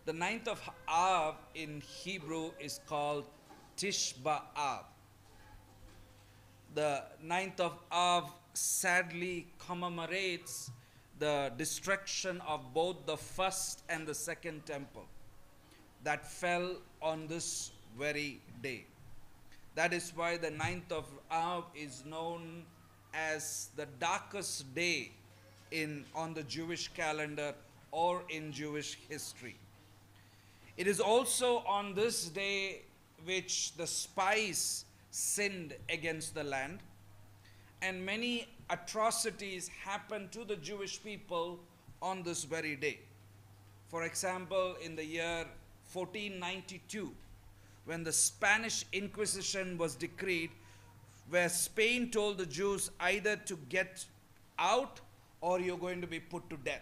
The ninth of Av in Hebrew is called Tish B'Av. The ninth of Av sadly commemorates the destruction of both the first and the second temple that fell on this very day. That is why the ninth of Av is known as the darkest day on the Jewish calendar or in Jewish history. It is also on this day which the spies sinned against the land, and many atrocities happened to the Jewish people on this very day. For example, in the year 1492, when the Spanish Inquisition was decreed, where Spain told the Jews either to get out or you're going to be put to death.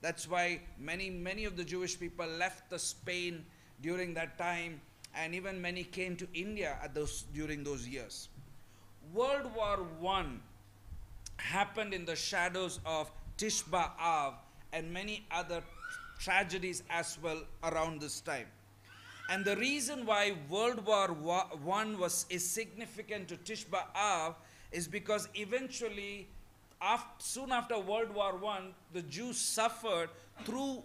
That's why many of the Jewish people left the Spain during that time, and even many came to India during those years. World War I happened in the shadows of Tish B'Av and many other tragedies as well around this time. And the reason why World War I is significant to Tish B'Av is because eventually, soon after World War I, the Jews suffered through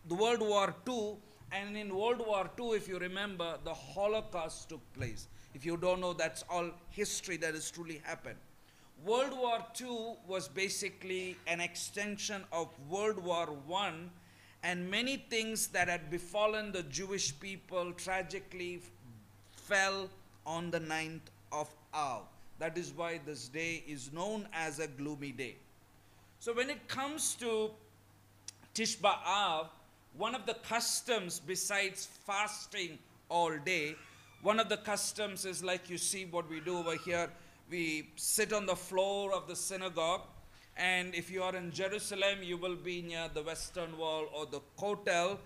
the World War II, and in World War II, if you remember, the Holocaust took place. If you don't know, that's all history that has truly happened. World War II was basically an extension of World War I, and many things that had befallen the Jewish people tragically fell on the 9th of Av. That is why this day is known as a gloomy day. So when it comes to Tish B'Av, one of the customs besides fasting all day, one of the customs is like you see what we do over here. We sit on the floor of the synagogue, and if you are in Jerusalem, you will be near the Western Wall or the Kotel,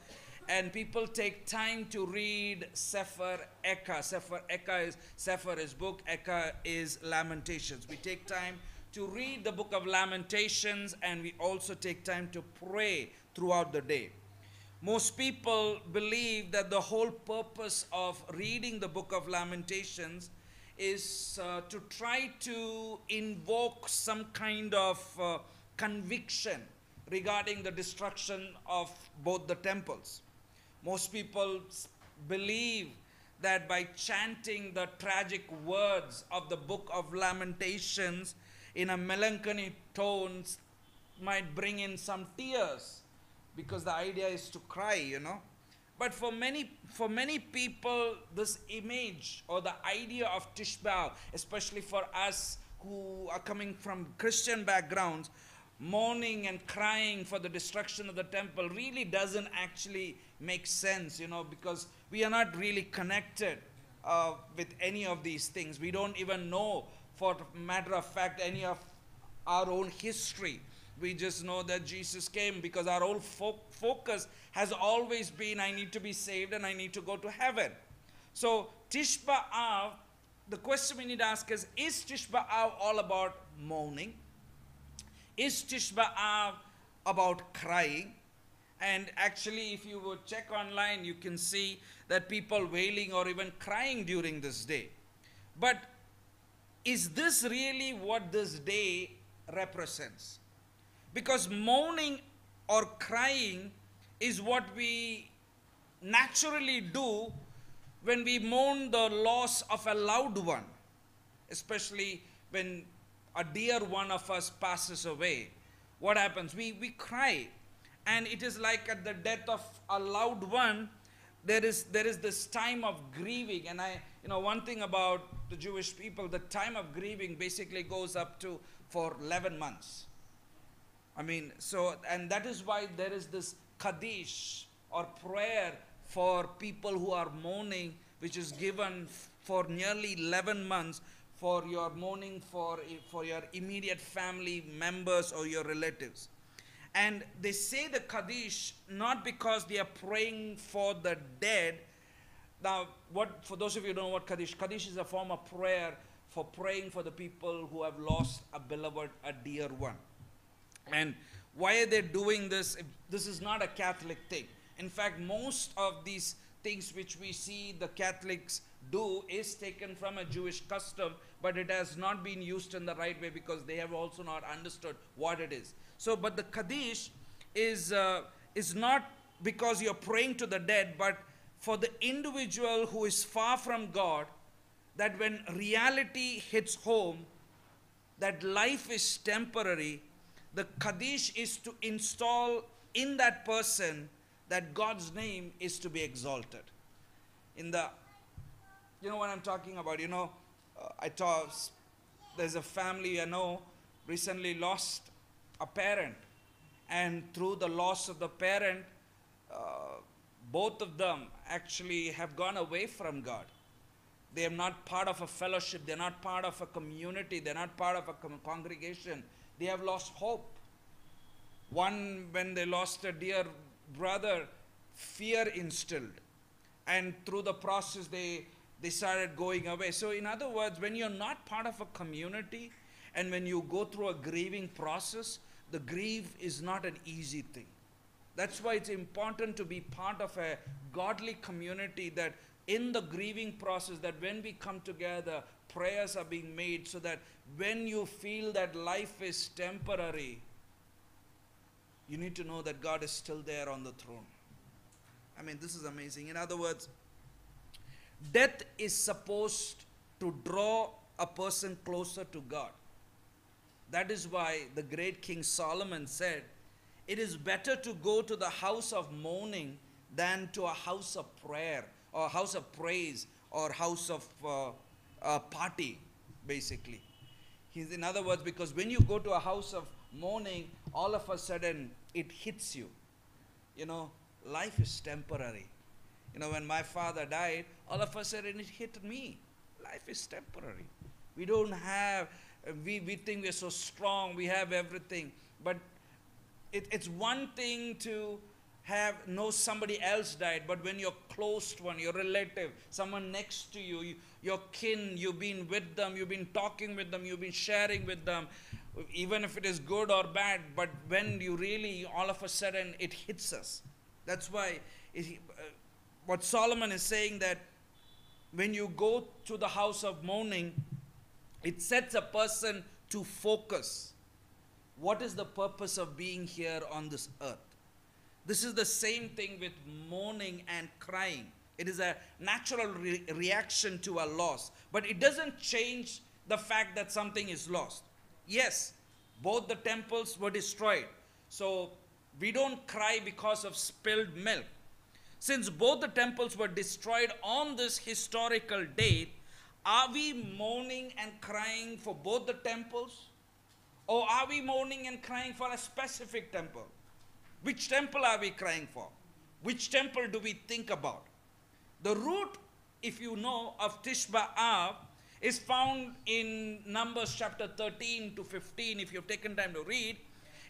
and people take time to read Sefer Eka. Sefer is book, Eka is Lamentations. We take time to read the book of Lamentations, and we also take time to pray throughout the day. Most people believe that the whole purpose of reading the book of Lamentations is to try to invoke some kind of conviction regarding the destruction of both the temples. Most people believe that by chanting the tragic words of the book of Lamentations in a melancholy tone might bring in some tears, because the idea is to cry, you know. But for many people, this image or the idea of Tish B'Av, especially for us who are coming from Christian backgrounds, mourning and crying for the destruction of the temple really doesn't actually make sense, you know, because we are not really connected with any of these things. We don't even know, for matter of fact, any of our own history. We just know that Jesus came, because our whole focus has always been, I need to be saved and I need to go to heaven. So Tish B'Av, the question we need to ask is Tish B'Av all about mourning? Is Tish B'Av about crying? And actually, if you would check online, you can see that people wailing or even crying during this day. But is this really what this day represents? Because mourning or crying is what we naturally do when we mourn the loss of a loved one, especially when a dear one of us passes away. What happens? We cry. And it is like at the death of a loved one, there is this time of grieving. And one thing about the Jewish people, the time of grieving basically goes up to for 11 months. And that is why there is this Kaddish or prayer for people who are mourning, which is given for nearly 11 months for your mourning for your immediate family members or your relatives. And they say the Kaddish not because they are praying for the dead. Now, for those of you who don't know what Kaddish is a form of prayer for praying for the people who have lost a beloved, a dear one. And why are they doing this? This is not a Catholic thing. In fact, most of these things which we see the Catholics do is taken from a Jewish custom, but it has not been used in the right way because they have also not understood what it is. So, but the Kaddish is not because you're praying to the dead, but for the individual who is far from God, that when reality hits home, that life is temporary, the Kaddish is to install in that person that God's name is to be exalted. In the, you know what I'm talking about, there's a family I know recently lost a parent, and through the loss of the parent, both of them actually have gone away from God. They are not part of a fellowship, they're not part of a community, they're not part of a congregation. They have lost hope. One, when they lost a dear brother, fear instilled, and through the process they started going away. So in other words, when you're not part of a community and when you go through a grieving process, the grief is not an easy thing. That's why it's important to be part of a godly community, that in the grieving process, that when we come together, prayers are being made, so that when you feel that life is temporary, you need to know that God is still there on the throne. I mean, this is amazing. In other words, death is supposed to draw a person closer to God. That is why the great King Solomon said, it is better to go to the house of mourning than to a house of prayer, or house of praise, or house of party, basically. In other words, because when you go to a house of mourning, all of a sudden it hits you. Life is temporary. When my father died, all of a sudden it hit me. Life is temporary. We don't have, we think we're so strong, we have everything. But it's one thing to know somebody else died, but when your close one, your relative, someone next to you, your kin, you've been with them, you've been talking with them, you've been sharing with them, even if it is good or bad, but when you really, all of a sudden, it hits us. That's why what Solomon is saying, that when you go to the house of mourning, it sets a person to focus. What is the purpose of being here on this earth? This is the same thing with mourning and crying. It is a natural reaction to a loss. But it doesn't change the fact that something is lost. Yes, both the temples were destroyed. So we don't cry because of spilled milk. Since both the temples were destroyed on this historical date, are we mourning and crying for both the temples? Or are we mourning and crying for a specific temple? Which temple are we crying for? Which temple do we think about? The root, if you know, of Tish B'Av is found in Numbers chapter 13 to 15, if you've taken time to read.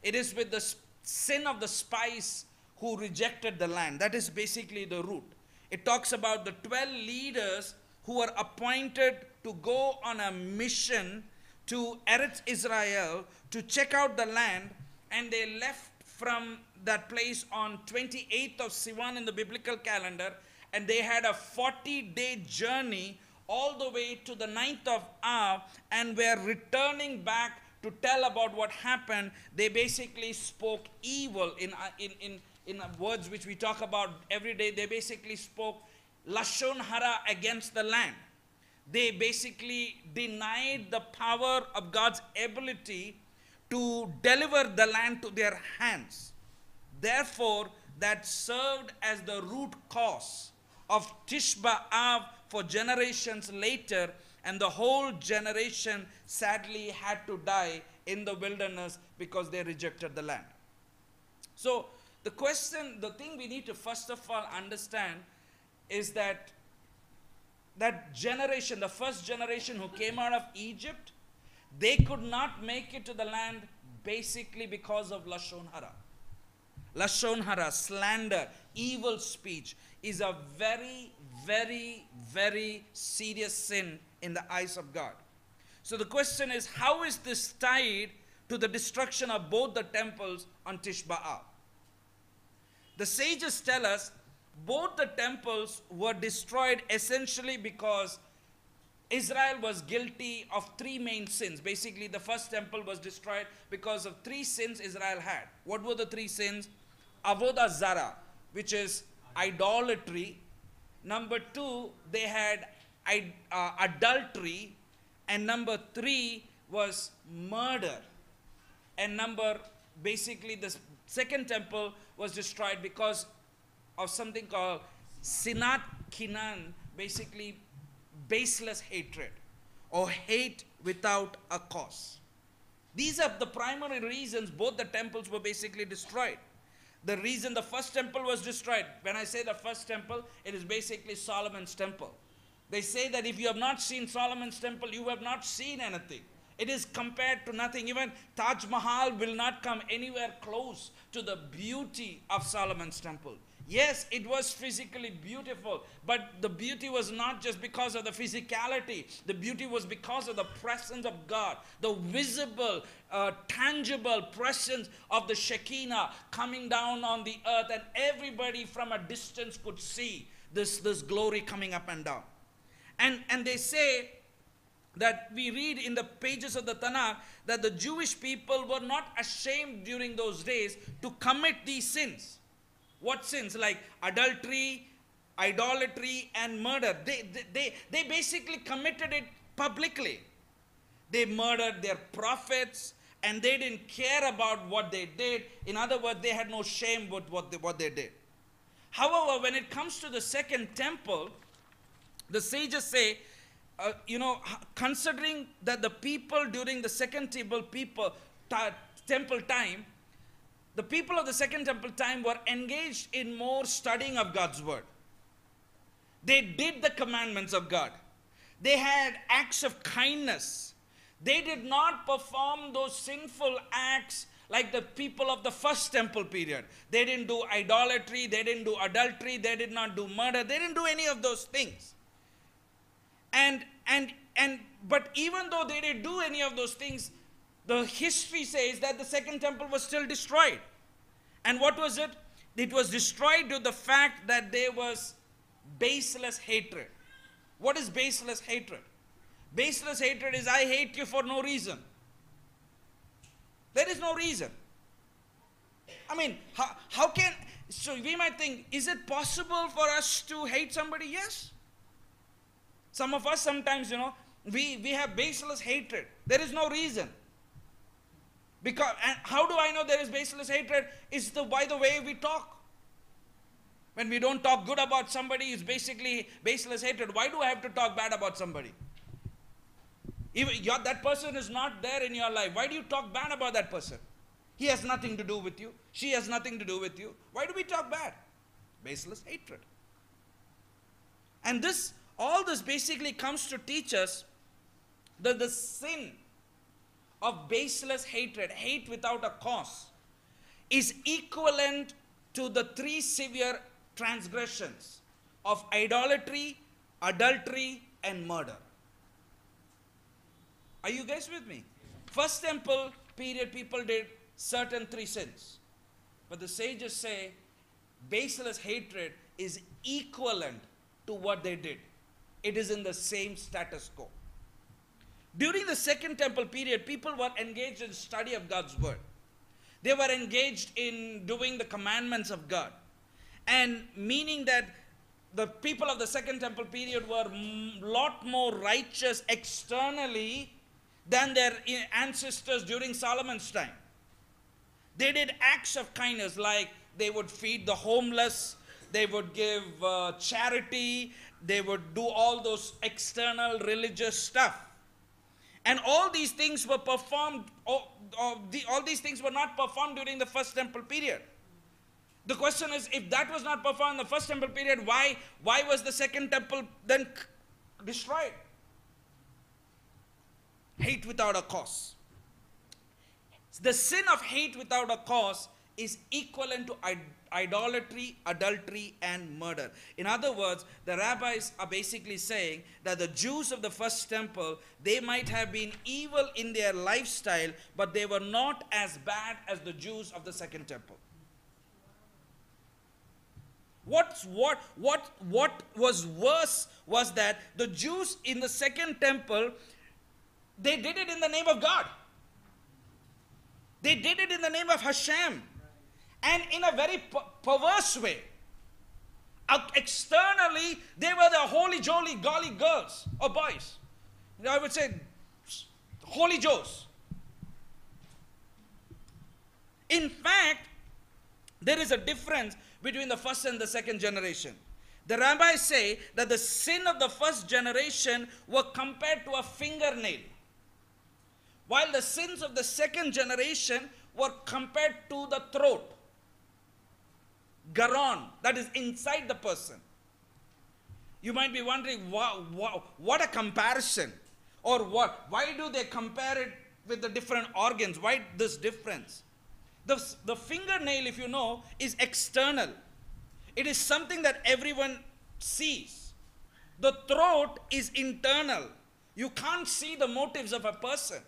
It is with the sin of the spies who rejected the land. That is basically the root. It talks about the 12 leaders who were appointed to go on a mission to Eretz Israel to check out the land, and they left from that place on 28th of Sivan in the biblical calendar, and they had a 40-day journey all the way to the 9th of Av, and were returning back to tell about what happened. They basically spoke evil in words which we talk about every day. They basically spoke Lashon Hara against the land. They basically denied the power of God's ability to deliver the land to their hands. Therefore, that served as the root cause of Tish B'Av for generations later, and the whole generation sadly had to die in the wilderness because they rejected the land. So the thing we need to first of all understand is that generation, the first generation who came out of Egypt, they could not make it to the land basically because of Lashon Hara. Lashon Hara, slander, evil speech is a very, very, very serious sin in the eyes of God. So the question is, how is this tied to the destruction of both the temples on Tish B'Av? The sages tell us both the temples were destroyed essentially because Israel was guilty of three main sins. Basically, the first temple was destroyed because of three sins Israel had. What were the three sins? Avodah Zarah, which is idolatry. Number two, they had adultery. And number three was murder. And basically the second temple was destroyed because of something called Sinat Kinan, basically baseless hatred or hate without a cause. These are the primary reasons both the temples were basically destroyed. The reason the first temple was destroyed, when I say the first temple, it is basically Solomon's temple. They say that if you have not seen Solomon's temple, you have not seen anything. It is compared to nothing. Even Taj Mahal will not come anywhere close to the beauty of Solomon's temple. Yes, it was physically beautiful, but the beauty was not just because of the physicality. The beauty was because of the presence of God, the visible, tangible presence of the Shekinah coming down on the earth, and everybody from a distance could see this glory coming up and down. And they say that we read in the pages of the Tanakh that the Jewish people were not ashamed during those days to commit these sins. What sins? Like adultery, idolatry, and murder. They basically committed it publicly. They murdered their prophets, and they didn't care about what they did. In other words, they had no shame with what they did. However, when it comes to the second temple, the sages say, considering that the people during the second temple time, the people of the second temple time were engaged in more studying of God's word. They did the commandments of God. They had acts of kindness. They did not perform those sinful acts like the people of the first temple period. They didn't do idolatry. They didn't do adultery. They did not do murder. They didn't do any of those things. But even though they didn't do any of those things, the history says that the second temple was still destroyed. And what was it? It was destroyed due to the fact that there was baseless hatred. What is baseless hatred? Baseless hatred is I hate you for no reason. There is no reason. I mean, so we might think, is it possible for us to hate somebody? Yes. Some of us sometimes, we have baseless hatred. There is no reason. And how do I know there is baseless hatred? It's by the way we talk. When we don't talk good about somebody, it's basically baseless hatred. Why do I have to talk bad about somebody? That person is not there in your life. Why do you talk bad about that person? He has nothing to do with you. She has nothing to do with you. Why do we talk bad? Baseless hatred. And all this basically comes to teach us that the sin of baseless hatred, hate without a cause, is equivalent to the three severe transgressions of idolatry, adultery, and murder. Are you guys with me? First temple period, people did certain three sins. But the sages say baseless hatred is equivalent to what they did. It is in the same status quo. During the second temple period, people were engaged in study of God's word. They were engaged in doing the commandments of God. And meaning that the people of the second temple period were a lot more righteous externally than their ancestors during Solomon's time. They did acts of kindness, like they would feed the homeless, they would give charity, they would do all those external religious stuff. And all these things were performed, all these things were not performed during the first temple period. The question is, if that was not performed in the first temple period, why was the second temple then destroyed? Hate without a cause. The sin of hate without a cause is equivalent to idolatry, adultery, and murder. In other words, the rabbis are basically saying that the Jews of the first temple, they might have been evil in their lifestyle, but they were not as bad as the Jews of the second temple. What was worse was that the Jews in the second temple, they did it in the name of God. They did it in the name of Hashem. And in a very perverse way. Externally, they were the holy jolly golly girls or boys. I would say holy Joes. In fact, there is a difference between the first and the second generation. The rabbis say that the sin of the first generation were compared to a fingernail, while the sins of the second generation were compared to the throat. Garon, that is inside the person. You might be wondering, wow, what a comparison. Or why do they compare it with the different organs? Why this difference? The fingernail, if you know, is external. It is something that everyone sees. The throat is internal. You can't see the motives of a person.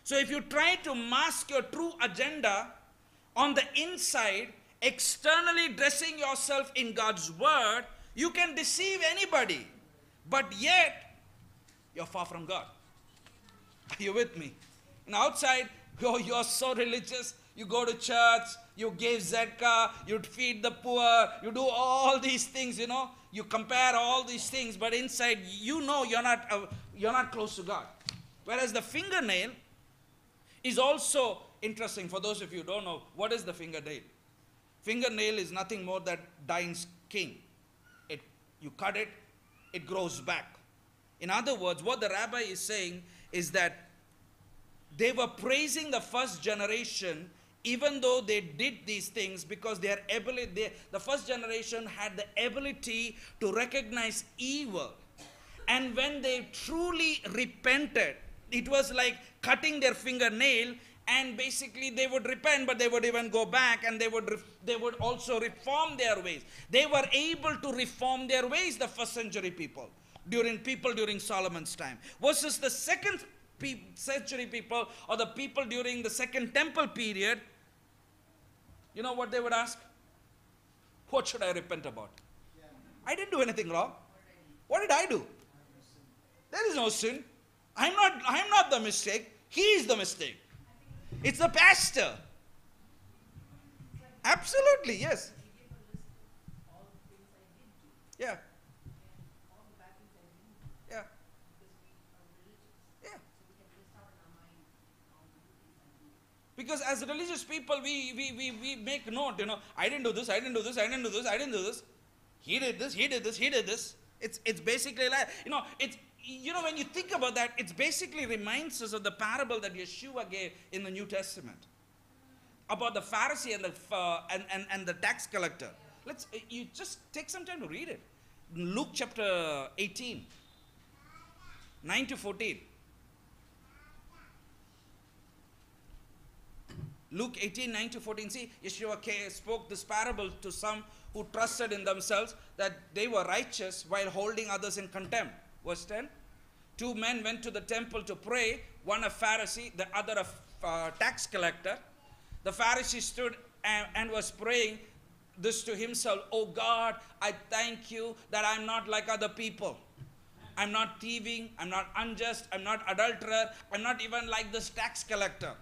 So if you try to mask your true agenda on the inside, externally dressing yourself in God's word, you can deceive anybody. But yet, you're far from God. Are you with me? And outside, you're so religious. You go to church, you give Zedkah, you feed the poor, you do all these things, you know. You compare all these things, but inside, you know you're not close to God. Whereas the fingernail is also interesting. For those of you who don't know, what is the fingernail? Fingernail is nothing more than dying skin. You cut it, it grows back. In other words, what the rabbi is saying is that they were praising the first generation even though they did these things, because the first generation had the ability to recognize evil. And when they truly repented, it was like cutting their fingernail, and basically they would repent, but they would even go back, and they would also reform their ways. They were able to reform their ways, the first century people during Solomon's time, versus the second century people, or the people during the second temple period. You know what they would ask? What should I repent about? I didn't do anything wrong. What did I do? There is no sin. I'm not the mistake. He is the mistake. It's the pastor. Absolutely, yes. Yeah. Yeah. Yeah. Because as religious people, we make note, you know, I didn't do this, I didn't do this, I didn't do this, I didn't do this. He did this, he did this, he did this. It's basically like, when you think about that, it basically reminds us of the parable that Yeshua gave in the New Testament about the Pharisee and the tax collector. You just take some time to read it. Luke chapter 18, 9 to 14. Luke 18, 9 to 14. See, Yeshua spoke this parable to some who trusted in themselves that they were righteous while holding others in contempt. Verse 10. Two men went to the temple to pray, one a Pharisee, the other a tax collector. The Pharisee stood and was praying this to himself: "Oh God, I thank you that I'm not like other people. I'm not thieving, I'm not unjust, I'm not adulterer, I'm not even like this tax collector.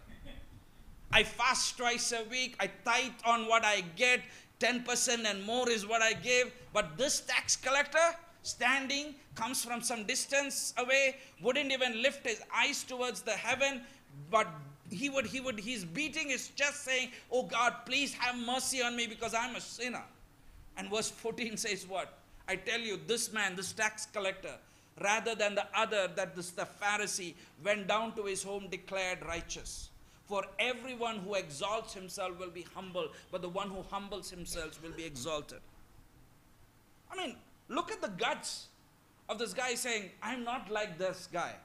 I fast twice a week, I tithe on what I get, 10% and more is what I give. But this tax collector, standing, comes from some distance away, wouldn't even lift his eyes towards the heaven, but he's beating his chest saying, 'Oh God, please have mercy on me because I'm a sinner.'" And verse 14 says what? "I tell you, this man, this tax collector, rather than the other, that the Pharisee, went down to his home declared righteous. For everyone who exalts himself will be humble, but the one who humbles himself will be exalted." I mean, look at the guts of this guy saying, "I'm not like this guy."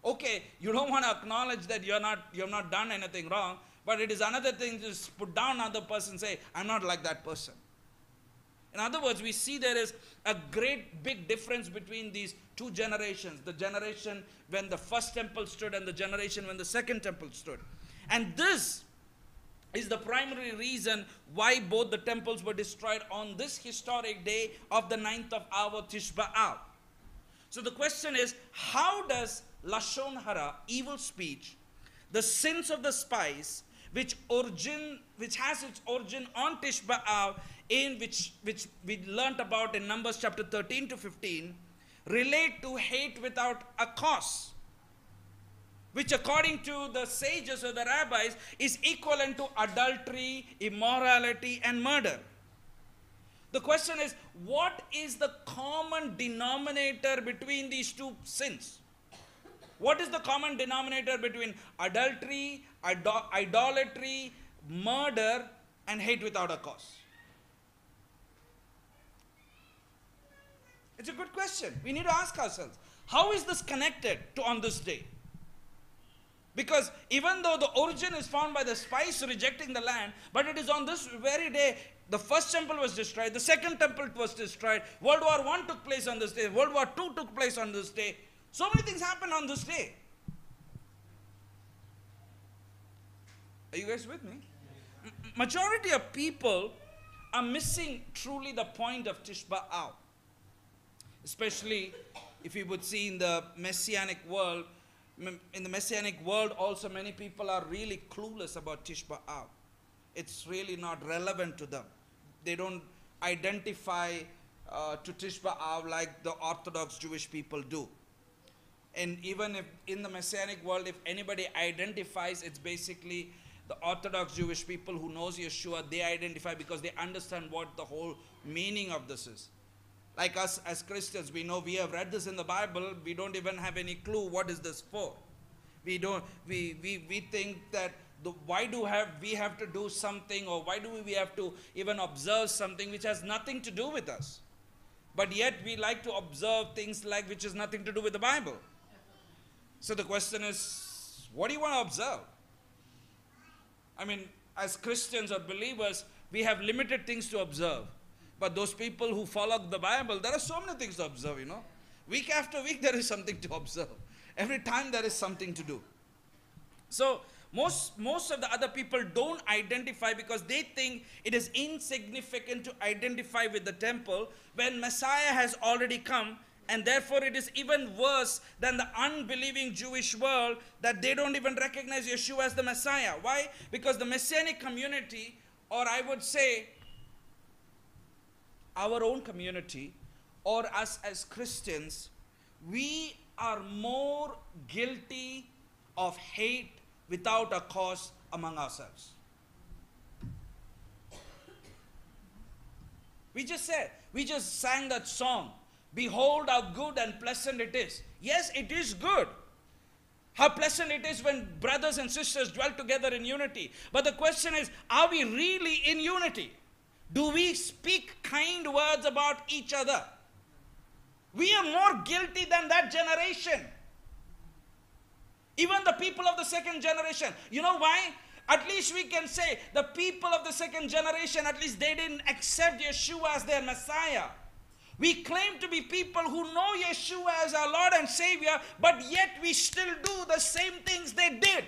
Okay, you don't want to acknowledge that you have not done anything wrong, but it is another thing to put down another person and say, "I'm not like that person." In other words, we see there is a great big difference between these two generations. The generation when the first temple stood and the generation when the second temple stood. And this is the primary reason why both the temples were destroyed on this historic day of the 9th of Av, Tish B'Av. So the question is, how does Lashon Hara, evil speech, the sins of the spies, which has its origin on Tish B'Av, in which we learnt about in Numbers chapter 13 to 15, relate to hate without a cause, which according to the sages or the rabbis is equivalent to adultery, immorality and murder. The question is, what is the common denominator between these two sins? What is the common denominator between adultery, idolatry, murder and hate without a cause? It's a good question. We need to ask ourselves, how is this connected to on this day? Because even though the origin is found by the spies rejecting the land, but it is on this very day, the first temple was destroyed, the second temple was destroyed, World War I took place on this day, World War II took place on this day. So many things happened on this day. Are you guys with me? Majority of people are missing truly the point of Tish B'Av. Especially if you would see in the Messianic world. In the Messianic world also many people are really clueless about Tish B'Av. It's really not relevant to them. They don't identify to Tish B'Av like the Orthodox Jewish people do. And even if in the Messianic world, if anybody identifies, it's basically the Orthodox Jewish people who knows Yeshua. They identify because they understand what the whole meaning of this is. Like us as Christians, we know we have read this in the Bible. We don't even have any clue what is this for. We think that why do we have to do something, or why do we have to even observe something which has nothing to do with us? But yet we like to observe things like which has nothing to do with the Bible. So the question is, what do you want to observe? I mean, as Christians or believers, we have limited things to observe. But those people who follow the Bible, there are so many things to observe, you know. Week after week, there is something to observe. Every time there is something to do. So most of the other people don't identify because they think it is insignificant to identify with the temple when Messiah has already come, and therefore it is even worse than the unbelieving Jewish world that they don't even recognize Yeshua as the Messiah. Why? Because the Messianic community, or I would say our own community, or us as Christians, we are more guilty of hate without a cause among ourselves. We just sang that song, behold how good and pleasant it is. Yes, it is good. How pleasant it is when brothers and sisters dwell together in unity. But the question is, are we really in unity? Do we speak kind words about each other? We are more guilty than that generation. Even the people of the second generation. You know why? At least we can say the people of the second generation, at least they didn't accept Yeshua as their Messiah. We claim to be people who know Yeshua as our Lord and Savior, but yet we still do the same things they did.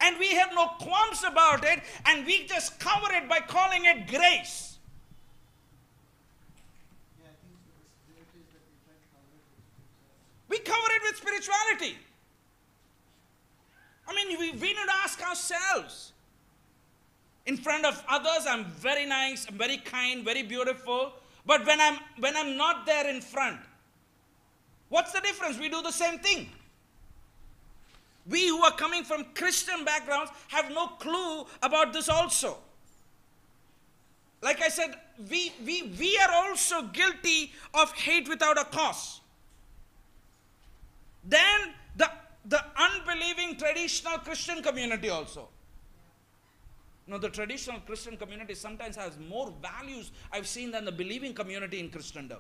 And we have no qualms about it, and we just cover it by calling it grace. Yeah, I think so. The spirit is that we try to cover it with spirituality. We cover it with spirituality. I mean, we need to ask ourselves. In front of others, I'm very nice, I'm very kind, very beautiful. But when I'm not there in front, what's the difference? We do the same thing. We who are coming from Christian backgrounds have no clue about this also. Like I said, we are also guilty of hate without a cause. Then the unbelieving traditional Christian community also. You know, the traditional Christian community sometimes has more values I've seen than the believing community in Christendom.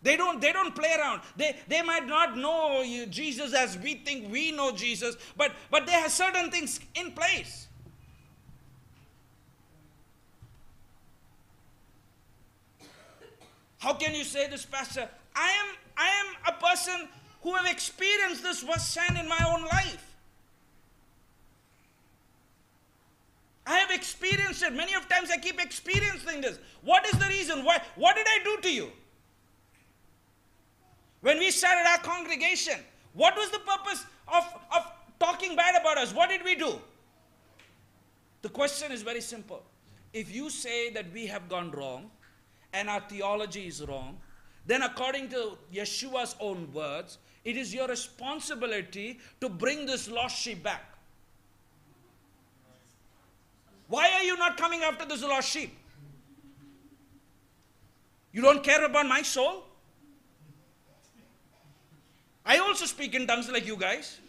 They don't play around. They might not know Jesus as we think we know Jesus, but they have certain things in place. How can you say this, Pastor? I am a person who have experienced this firsthand in my own life. experienced it. Many of times I keep experiencing this. What is the reason? Why? What did I do to you? When we started our congregation, what was the purpose of talking bad about us? What did we do? The question is very simple. If you say that we have gone wrong and our theology is wrong, then according to Yeshua's own words, it is your responsibility to bring this lost sheep back. Why are you not coming after this lost sheep? You don't care about my soul? I also speak in tongues like you guys.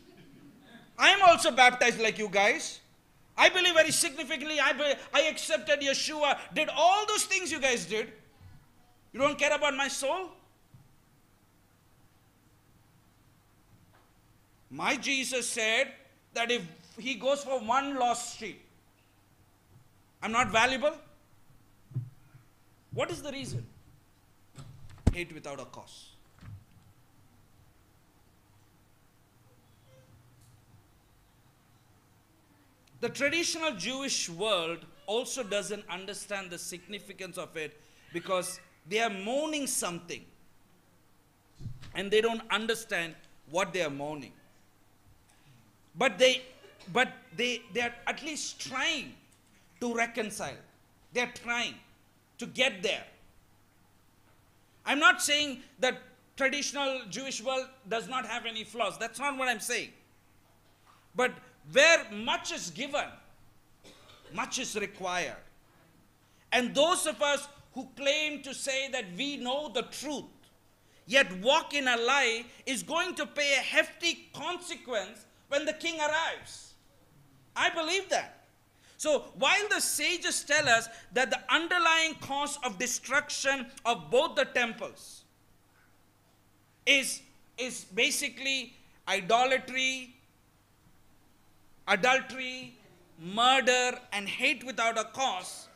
I am also baptized like you guys. I believe very significantly. I accepted Yeshua, did all those things you guys did. You don't care about my soul? My Jesus said that if he goes for one lost sheep, I'm not valuable? What is the reason? Hate without a cause. The traditional Jewish world also doesn't understand the significance of it because they are mourning something and they don't understand what they are mourning. But they are at least trying to reconcile. They are trying to get there. I'm not saying that traditional Jewish world does not have any flaws. That's not what I'm saying. But where much is given, much is required. And those of us who claim to say that we know the truth, yet walk in a lie, is going to pay a hefty consequence when the king arrives. I believe that. So while the sages tell us that the underlying cause of destruction of both the temples is basically idolatry, adultery, murder, and hate without a cause,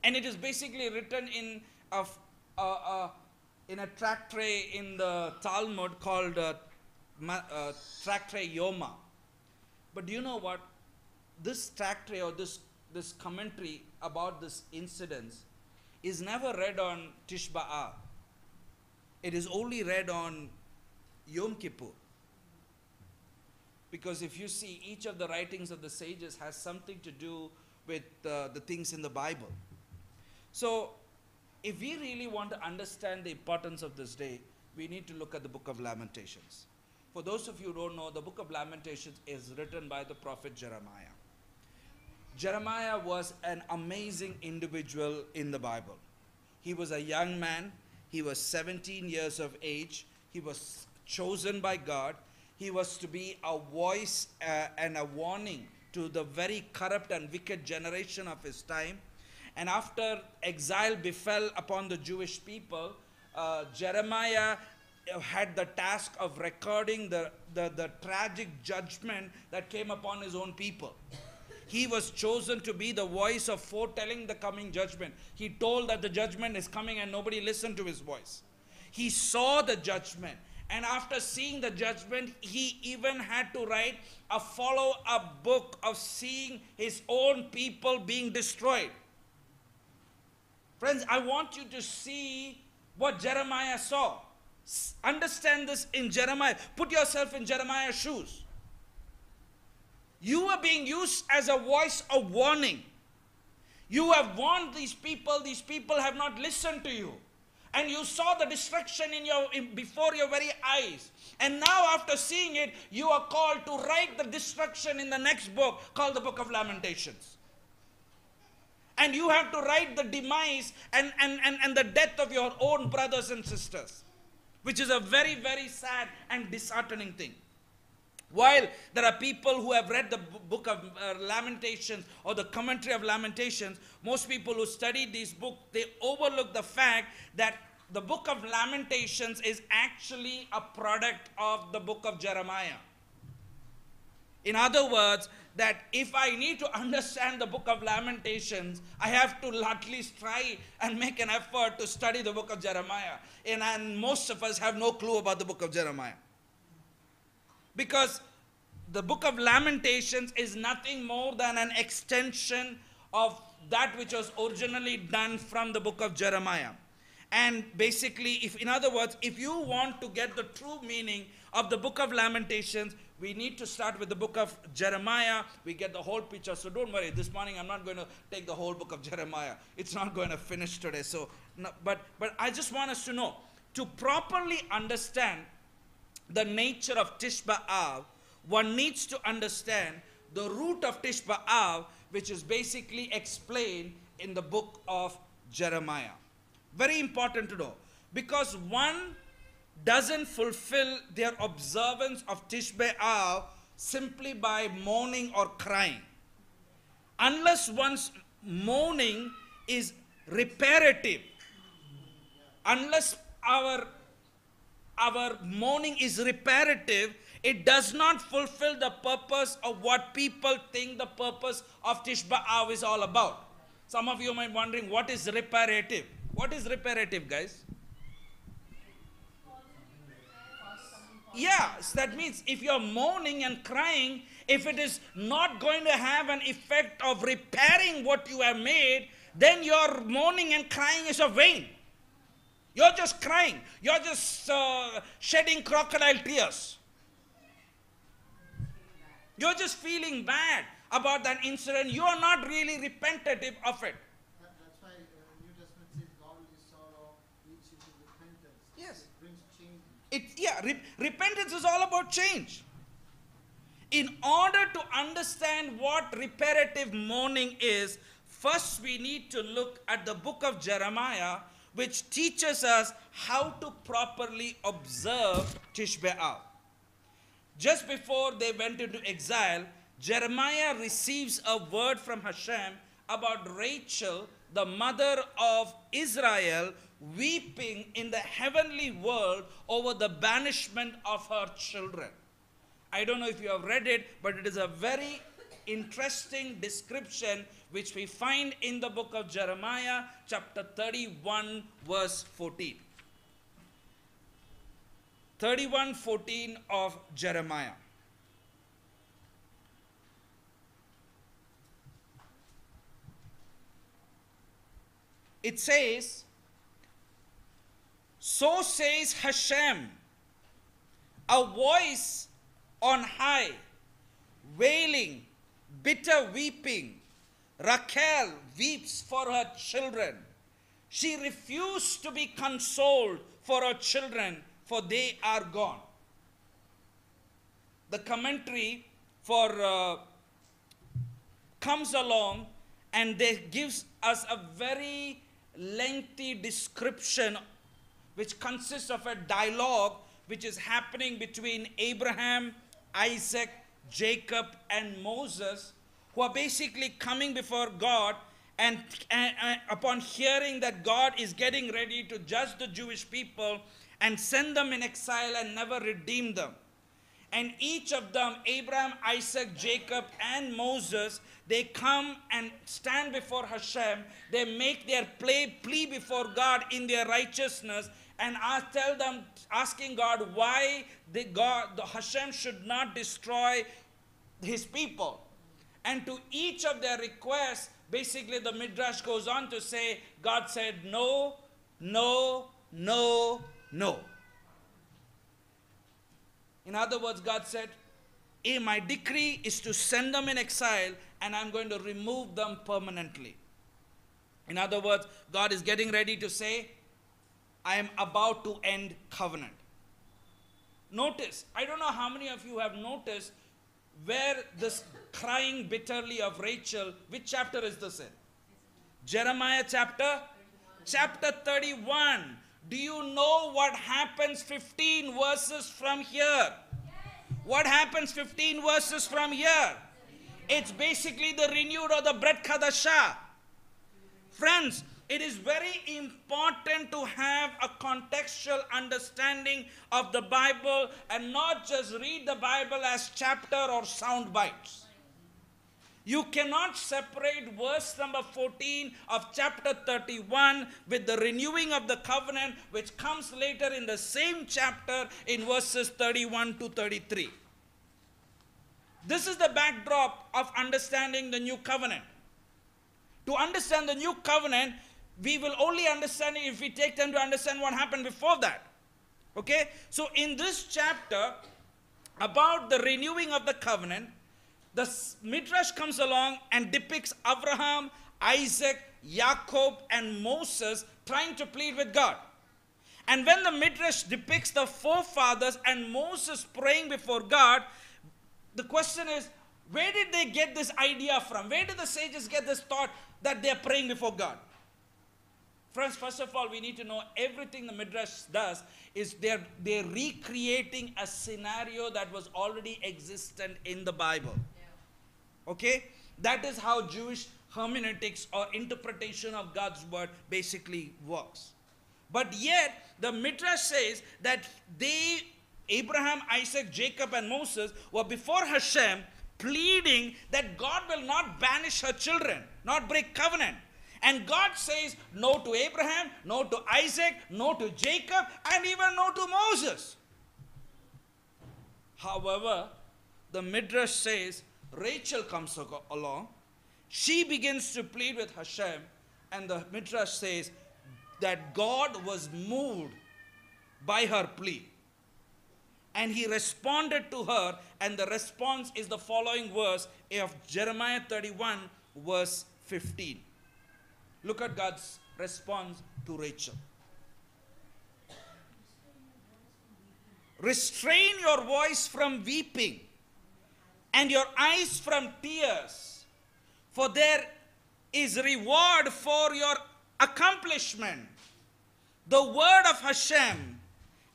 and it is basically written in a tractate in the Talmud called Tractate Yoma. But do you know what? This tractate or this commentary about this incident is never read on Tish B'Av. It is only read on Yom Kippur. Because if you see, each of the writings of the sages has something to do with the things in the Bible. So, if we really want to understand the importance of this day, we need to look at the book of Lamentations. For those of you who don't know, the book of Lamentations is written by the prophet Jeremiah. Jeremiah was an amazing individual in the Bible. He was a young man. He was 17 years of age. He was chosen by God. He was to be a voice and a warning to the very corrupt and wicked generation of his time. And after exile befell upon the Jewish people, Jeremiah had the task of recording the tragic judgment that came upon his own people. He was chosen to be the voice of foretelling the coming judgment. He told that the judgment is coming and nobody listened to his voice. He saw the judgment. And after seeing the judgment, he even had to write a follow-up book of seeing his own people being destroyed. Friends, I want you to see what Jeremiah saw. Understand this in Jeremiah. Put yourself in Jeremiah's shoes. You are being used as a voice of warning. You have warned these people have not listened to you. And you saw the destruction before your very eyes. And now after seeing it, you are called to write the destruction in the next book called the Book of Lamentations. And you have to write the demise and the death of your own brothers and sisters, which is a very, very sad and disheartening thing. While there are people who have read the book of Lamentations or the commentary of Lamentations, most people who study this book, they overlook the fact that the book of Lamentations is actually a product of the book of Jeremiah. In other words, that if I need to understand the book of Lamentations, I have to at least try and make an effort to study the book of Jeremiah. And most of us have no clue about the book of Jeremiah. Because the book of Lamentations is nothing more than an extension of that which was originally done from the book of Jeremiah. And basically, in other words, if you want to get the true meaning of the book of Lamentations, we need to start with the book of Jeremiah. We get the whole picture. So don't worry, this morning I'm not going to take the whole book of Jeremiah. It's not going to finish today. So, no, but I just want us to know, to properly understand the nature of Tish B'Av, one needs to understand the root of Tish B'Av, which is basically explained in the book of Jeremiah. Very important to know, because one doesn't fulfill their observance of Tish B'Av simply by mourning or crying. Unless one's mourning is reparative, unless our mourning is reparative, it does not fulfill the purpose of what people think the purpose of Tish B'Av is all about. Some of you might be wondering, what is reparative? What is reparative, guys? Yeah, so that means if you're mourning and crying, if it is not going to have an effect of repairing what you have made, then your mourning and crying is of vain. You're just crying. You're just shedding crocodile tears. You're just feeling bad about that incident. You are not really repentative of it. That's why New Testament says godly sorrow leads you to repentance. Yes. It brings change. Repentance is all about change. In order to understand what reparative mourning is, first we need to look at the book of Jeremiah, which teaches us how to properly observe Tish B'Av. Just before they went into exile, Jeremiah receives a word from Hashem about Rachel, the mother of Israel, weeping in the heavenly world over the banishment of her children. I don't know if you have read it, but it is a very interesting description which we find in the book of Jeremiah, chapter 31, verse 14. 31:14 of Jeremiah. It says, "So says Hashem, a voice on high, wailing, bitter weeping. Rachel weeps for her children. She refused to be consoled for her children, for they are gone." The commentary for comes along and they gives us a very lengthy description which consists of a dialogue which is happening between Abraham, Isaac, Jacob, and Moses, who are basically coming before God, and upon hearing that God is getting ready to judge the Jewish people and send them in exile and never redeem them. And each of them, Abraham, Isaac, Jacob, and Moses, they come and stand before Hashem. They make their plea before God in their righteousness, and asking God why the Hashem should not destroy his people. And to each of their requests, basically the Midrash goes on to say, God said, no, no, no, no. In other words, God said, my decree is to send them in exile, and I'm going to remove them permanently. In other words, God is getting ready to say, I am about to end covenant. Notice, I don't know how many of you have noticed where this crying bitterly of Rachel, which chapter is this in? Jeremiah chapter 31. Do you know what happens 15 verses from here? What happens 15 verses from here? It's basically the renewed or the Brit Chadashah. Friends, it is very important to have a contextual understanding of the Bible and not just read the Bible as chapter or sound bites. You cannot separate verse number 14 of chapter 31 with the renewing of the covenant, which comes later in the same chapter in verses 31 to 33. This is the backdrop of understanding the new covenant. To understand the new covenant, we will only understand it if we take time to understand what happened before that. Okay? So in this chapter, about the renewing of the covenant, the Midrash comes along and depicts Abraham, Isaac, Jacob, and Moses trying to plead with God. And when the Midrash depicts the forefathers and Moses praying before God, the question is, where did they get this idea from? Where did the sages get this thought that they are praying before God? Friends, first of all, we need to know everything the Midrash does is they're recreating a scenario that was already existent in the Bible. Yeah. Okay? That is how Jewish hermeneutics or interpretation of God's word basically works. But yet, the Midrash says that Abraham, Isaac, Jacob, and Moses were before Hashem pleading that God will not banish her children, not break covenant. And God says no to Abraham, no to Isaac, no to Jacob, and even no to Moses. However, the Midrash says Rachel comes along. She begins to plead with Hashem, and the Midrash says that God was moved by her plea. And he responded to her, and the response is the following verse of Jeremiah 31, verse 15. Look at God's response to Rachel. Restrain your voice from weeping and your eyes from tears, for there is reward for your accomplishment, the word of Hashem,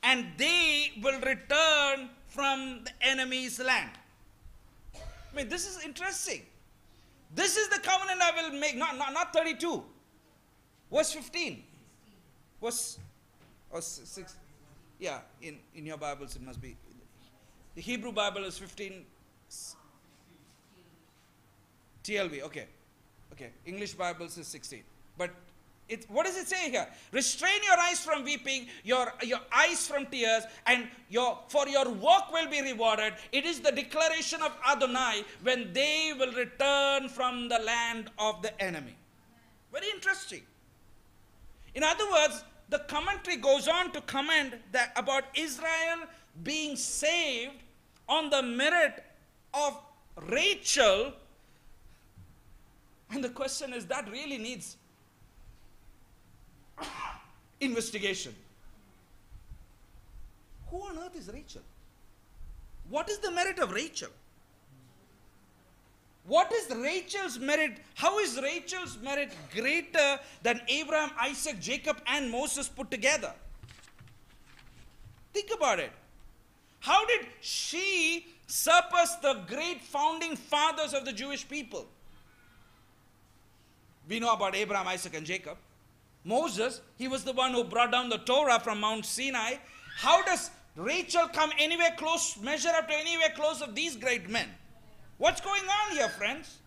and they will return from the enemy's land. I mean, this is interesting. This is the covenant I will make, not 32. Verse 15. Verse 6. Yeah, in your Bibles it must be. The Hebrew Bible is 15. TLV, okay. Okay, English Bibles is 16. But what does it say here? Restrain your eyes from weeping, your eyes from tears, and for your work will be rewarded. It is the declaration of Adonai when they will return from the land of the enemy. Very interesting. In other words, the commentary goes on to comment that about Israel being saved on the merit of Rachel. And the question is, that really needs investigation. Who on earth is Rachel? What is the merit of Rachel? What is Rachel's merit? How is Rachel's merit greater than Abraham, Isaac, Jacob, and Moses put together? Think about it. How did she surpass the great founding fathers of the Jewish people? We know about Abraham, Isaac, and Jacob. Moses, he was the one who brought down the Torah from Mount Sinai. How does Rachel come anywhere close, measure up to anywhere close of these great men? What's going on here, friends?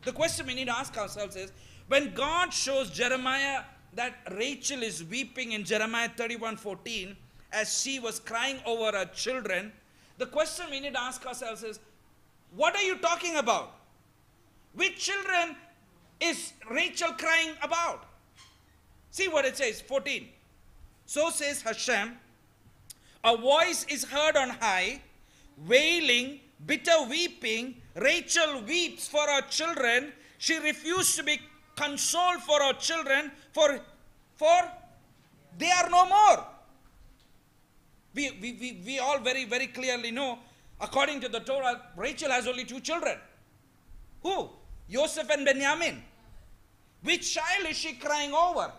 The question we need to ask ourselves is, when God shows Jeremiah that Rachel is weeping in Jeremiah 31:14, as she was crying over her children, the question we need to ask ourselves is, what are you talking about? Which children is Rachel crying about? See what it says, 14. So says Hashem, a voice is heard on high, wailing, bitter weeping. Rachel weeps for her children. She refused to be consoled for her children, for they are no more. We all very, very clearly know, according to the Torah, Rachel has only 2 children. Who? Joseph and Benjamin. Which child is she crying over?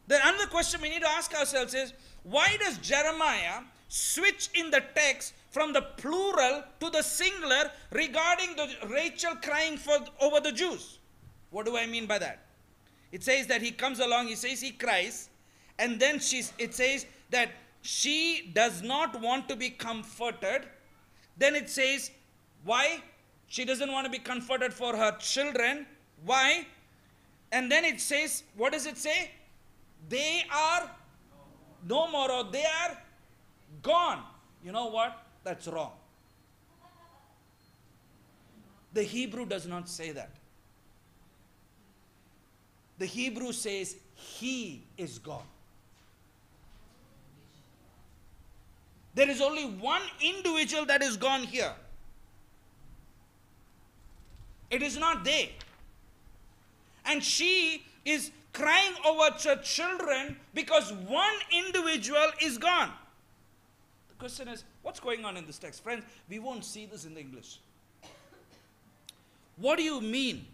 The another question we need to ask ourselves is, why does Jeremiah switch in the text from the plural to the singular regarding the Rachel crying over the Jews? What do I mean by that? It says that he comes along, he says he cries, and then it says that she does not want to be comforted. Then it says, why? She doesn't want to be comforted for her children. Why? And then it says, what does it say? They are no more, or they are gone. You know what? That's wrong. The Hebrew does not say that. The Hebrew says, He is God. There is only one individual that is gone here. It is not they. And she is crying over her children because one individual is gone. The question is, what's going on in this text? Friends, we won't see this in the English. What do you mean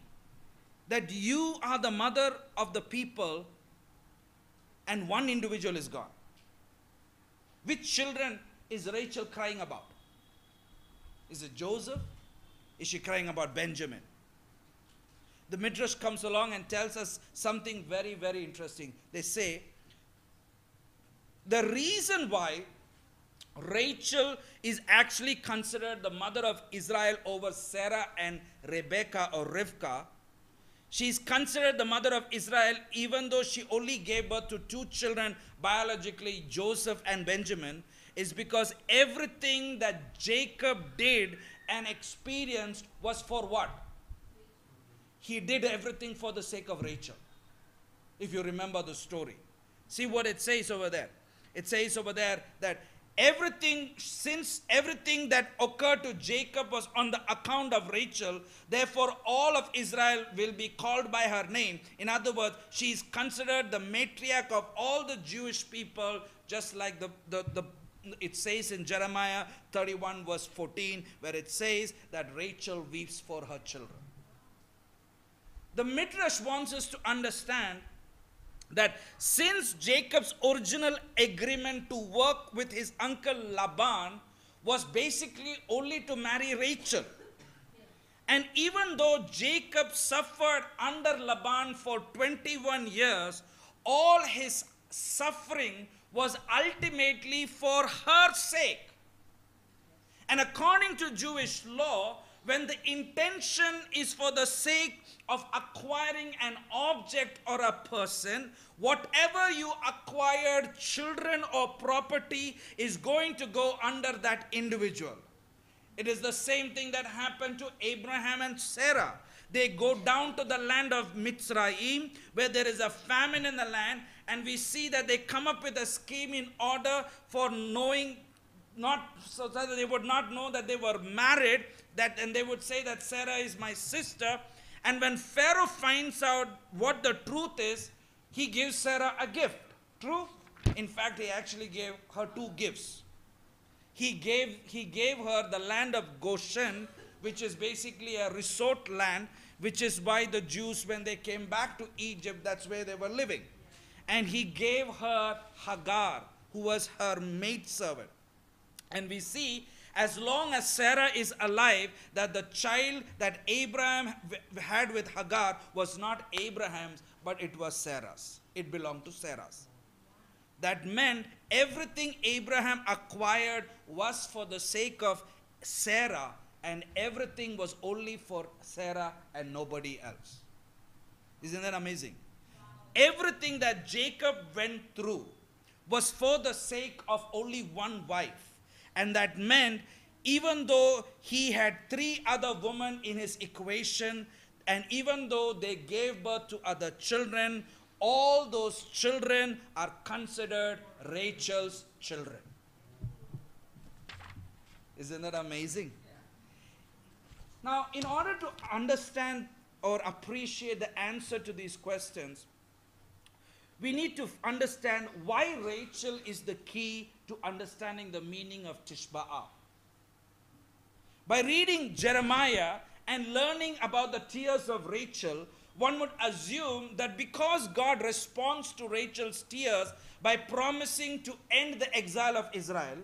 that you are the mother of the people and one individual is gone? Which children is Rachel crying about? Is it Joseph? Is she crying about Benjamin? The Midrash comes along and tells us something very, very interesting. They say, the reason why Rachel is actually considered the mother of Israel over Sarah and Rebekah or Rivkah, she is considered the mother of Israel even though she only gave birth to two children biologically, Joseph and Benjamin, is because everything that Jacob did and experienced was for what? He did everything for the sake of Rachel. If you remember the story. See what it says over there. It says over there that since everything that occurred to Jacob was on the account of Rachel, therefore all of Israel will be called by her name. In other words, she is considered the matriarch of all the Jewish people, just like it says in Jeremiah 31 verse 14, where it says that Rachel weeps for her children. The Midrash wants us to understand that since Jacob's original agreement to work with his uncle Laban was basically only to marry Rachel, and even though Jacob suffered under Laban for 21 years, all his suffering was ultimately for her sake. And according to Jewish law, when the intention is for the sake of acquiring an object or a person, whatever you acquired, children or property, is going to go under that individual. It is the same thing that happened to Abraham and Sarah. They go down to the land of Mitzrayim, where there is a famine in the land, and we see that they come up with a scheme in order for knowing, not so that they would not know that they were married, and they would say that Sarah is my sister. And when Pharaoh finds out what the truth is, he gives Sarah a gift. True? In fact, he actually gave her two gifts. He gave her the land of Goshen, which is basically a resort land, which is why the Jews, when they came back to Egypt, that's where they were living. And he gave her Hagar, who was her maidservant. And we see, as long as Sarah is alive, that the child that Abraham had with Hagar was not Abraham's, but it was Sarah's. It belonged to Sarah's. That meant everything Abraham acquired was for the sake of Sarah, and everything was only for Sarah and nobody else. Isn't that amazing? Everything that Jacob went through was for the sake of only one wife. And that meant, even though he had three other women in his equation, and even though they gave birth to other children, all those children are considered Rachel's children. Isn't that amazing? Now, in order to understand or appreciate the answer to these questions, we need to understand why Rachel is the key to understanding the meaning of Tish B'Av. By reading Jeremiah and learning about the tears of Rachel, one would assume that because God responds to Rachel's tears by promising to end the exile of Israel,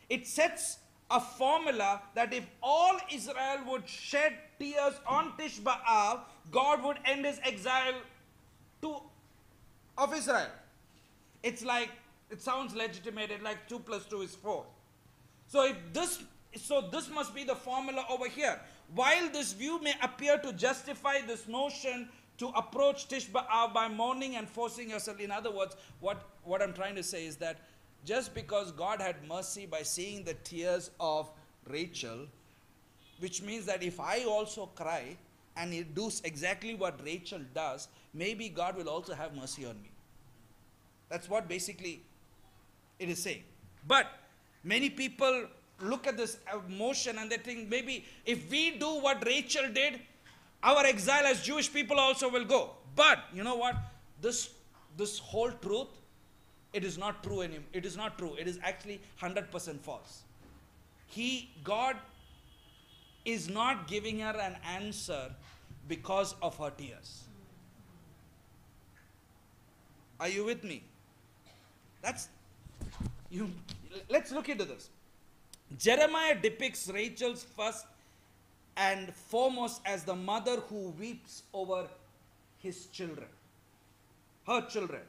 it sets a formula that if all Israel would shed tears on Tish B'Av, God would end his exile of Israel. It's like, it sounds legitimate, like 2 + 2 is 4. So this must be the formula over here. While this view may appear to justify this notion to approach Tish B'Av by mourning and forcing yourself, in other words, what I'm trying to say is that just because God had mercy by seeing the tears of Rachel, which means that if I also cry and he does exactly what Rachel does, maybe God will also have mercy on me. That's what basically it is saying. But many people look at this emotion and they think maybe if we do what Rachel did, our exile as Jewish people also will go. But you know what? This whole truth, it is not true anymore. It is not true. It is actually 100% false. God is not giving her an answer because of her tears. Are you with me? Let's look into this. Jeremiah depicts Rachel's first and foremost as the mother who weeps over his children, her children.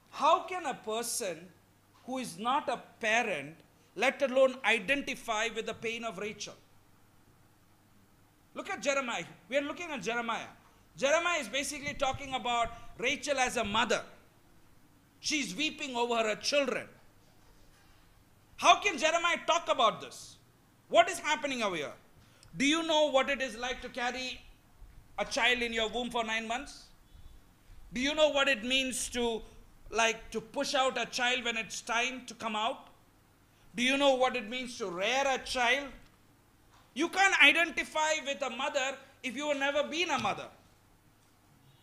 How can a person who is not a parent, let alone identify with the pain of Rachel? Look at Jeremiah. We are looking at Jeremiah. Jeremiah is basically talking about Rachel as a mother. She's weeping over her children. How can Jeremiah talk about this? What is happening over here? Do you know what it is like to carry a child in your womb for 9 months? Do you know what it means to push out a child when it's time to come out? Do you know what it means to rear a child? You can't identify with a mother if you have never been a mother.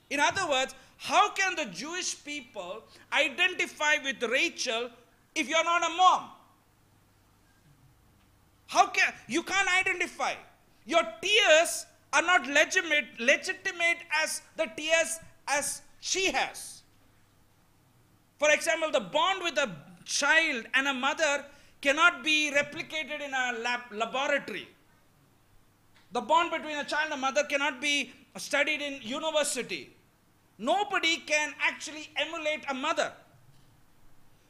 In other words, how can the Jewish people identify with Rachel if you're not a mom? You can't identify. Your tears are not legitimate as the tears as she has. For example, the bond with a child and a mother cannot be replicated in a laboratory. The bond between a child and a mother cannot be studied in university. Nobody can actually emulate a mother.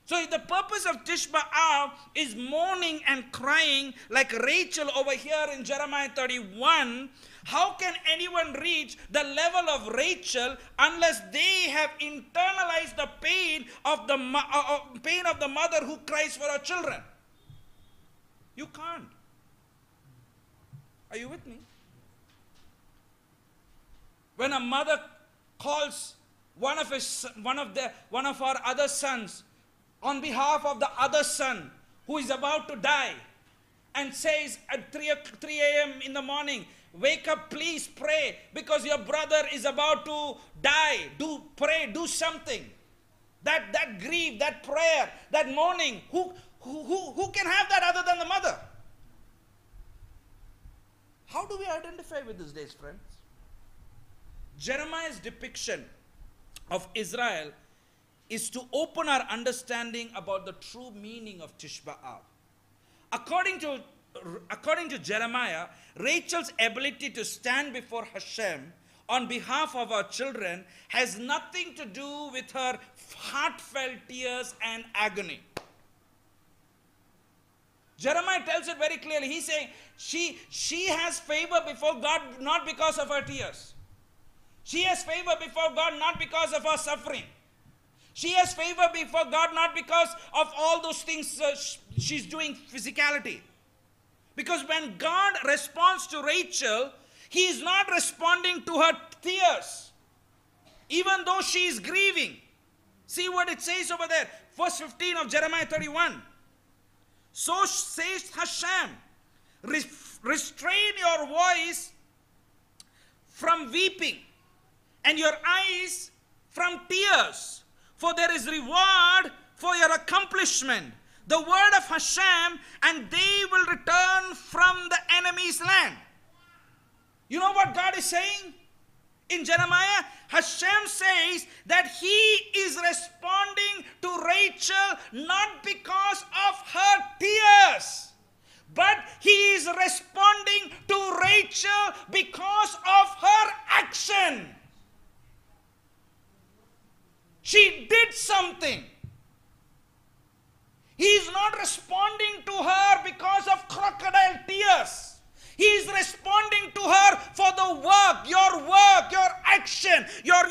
So the purpose of Tisha B'Av is mourning and crying like Rachel over here in Jeremiah 31. How can anyone reach the level of Rachel unless they have internalized the pain of the mother who cries for her children? You can't. Are you with me? When a mother calls one of our other sons on behalf of the other son who is about to die and says at 3 a.m. in the morning, wake up, please pray because your brother is about to die. Pray, do something. That grief, that prayer, that mourning, who can have that other than the mother? How do we identify with these days, friends? Jeremiah's depiction of Israel is to open our understanding about the true meaning of Tisha B'Av. According to Jeremiah, Rachel's ability to stand before Hashem on behalf of our children has nothing to do with her heartfelt tears and agony. Jeremiah tells it very clearly. He's saying she has favor before God not because of her tears. She has favor before God not because of her suffering. She has favor before God not because of all those things she's doing physicality. Because when God responds to Rachel, He is not responding to her tears. Even though she is grieving. See what it says over there. Verse 15 of Jeremiah 31. So says Hashem, restrain your voice from weeping and your eyes from tears, for there is reward for your accomplishment. The word of Hashem, and they will return from the enemy's land. You know what God is saying? In Jeremiah, Hashem says that He is responding to Rachel not because of her tears, but He is responding to Rachel because of her action. She did something. He is not responding to her because of crocodile tears. He is responding to her for the work, your action, your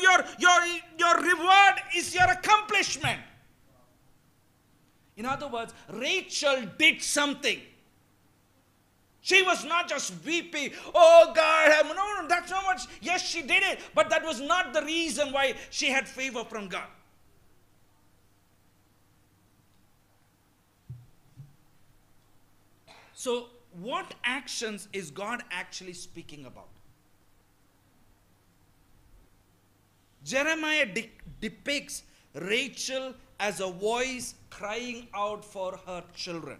reward is your accomplishment. In other words, Rachel did something. She was not just weeping, oh God, no, that's not what, yes, she did it, but that was not the reason why she had favor from God. So, what actions is God actually speaking about? Jeremiah depicts Rachel as a voice crying out for her children.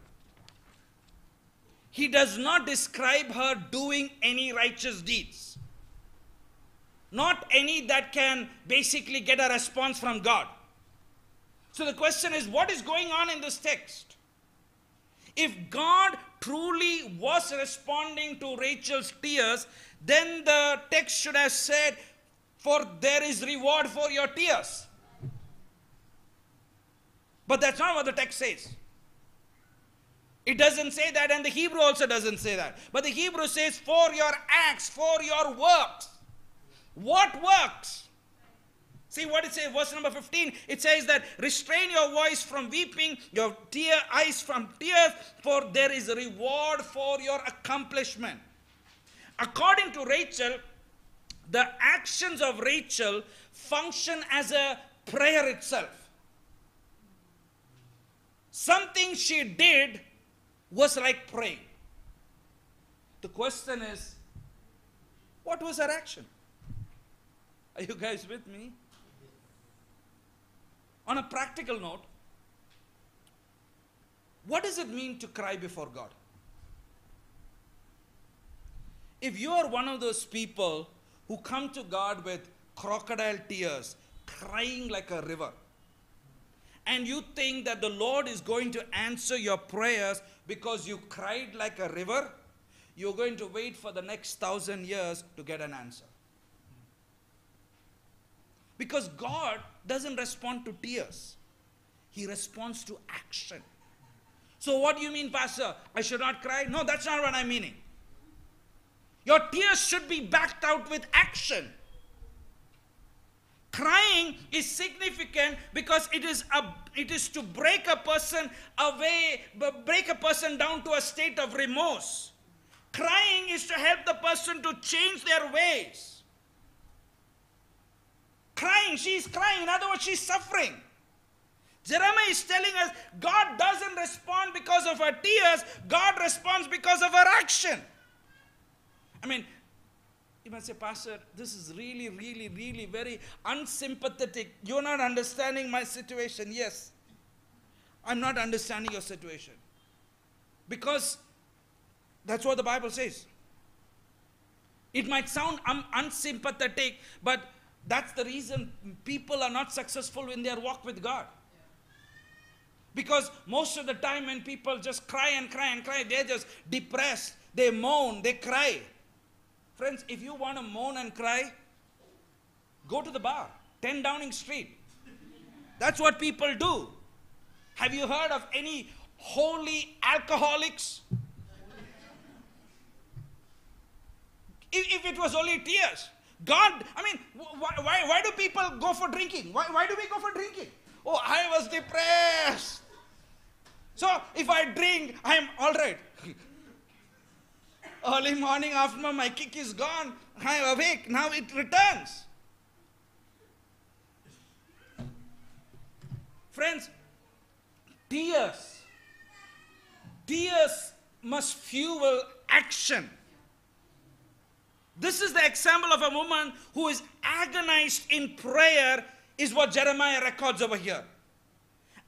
He does not describe her doing any righteous deeds. Not any that can basically get a response from God. So the question is, what is going on in this text? If God truly was responding to Rachel's tears, then the text should have said, for there is reward for your tears. But that's not what the text says. It doesn't say that, and the Hebrew also doesn't say that. But the Hebrew says, for your acts, for your works. What works? See what it says, verse number 15. It says that, restrain your voice from weeping, your eyes from tears, for there is a reward for your accomplishment. According to Rachel, the actions of Rachel function as a prayer itself. Something she did was like praying. The question is, what was her action? Are you guys with me? On a practical note, what does it mean to cry before God? If you are one of those people who come to God with crocodile tears, crying like a river, and you think that the Lord is going to answer your prayers because you cried like a river, you're going to wait for the next 1,000 years to get an answer. Because God doesn't respond to tears. He responds to action. So what do you mean, Pastor? I should not cry? No, that's not what I'm meaning. Your tears should be backed out with action. Crying is significant because it is to break a person away, break a person down to a state of remorse. Crying is to help the person to change their ways. Crying, she's crying, in other words, she's suffering. Jeremiah is telling us God doesn't respond because of her tears, God responds because of her action. I mean, you might say, Pastor, this is really, really, really very unsympathetic. You're not understanding my situation. Yes, I'm not understanding your situation. Because that's what the Bible says. It might sound unsympathetic, but that's the reason people are not successful in their walk with God. Because most of the time when people just cry and cry and cry, they're just depressed. They moan, they cry. Friends, if you want to moan and cry, go to the bar, 10 Downing Street. That's what people do. Have you heard of any holy alcoholics? If it was only tears. God, I mean, why do people go for drinking? Why do we go for drinking? Oh, I was depressed. So if I drink, I'm all right. Early morning, afternoon, my kick is gone. I'm awake. Now it returns. Friends, tears must fuel action. This is the example of a woman who is agonized in prayer, is what Jeremiah records over here.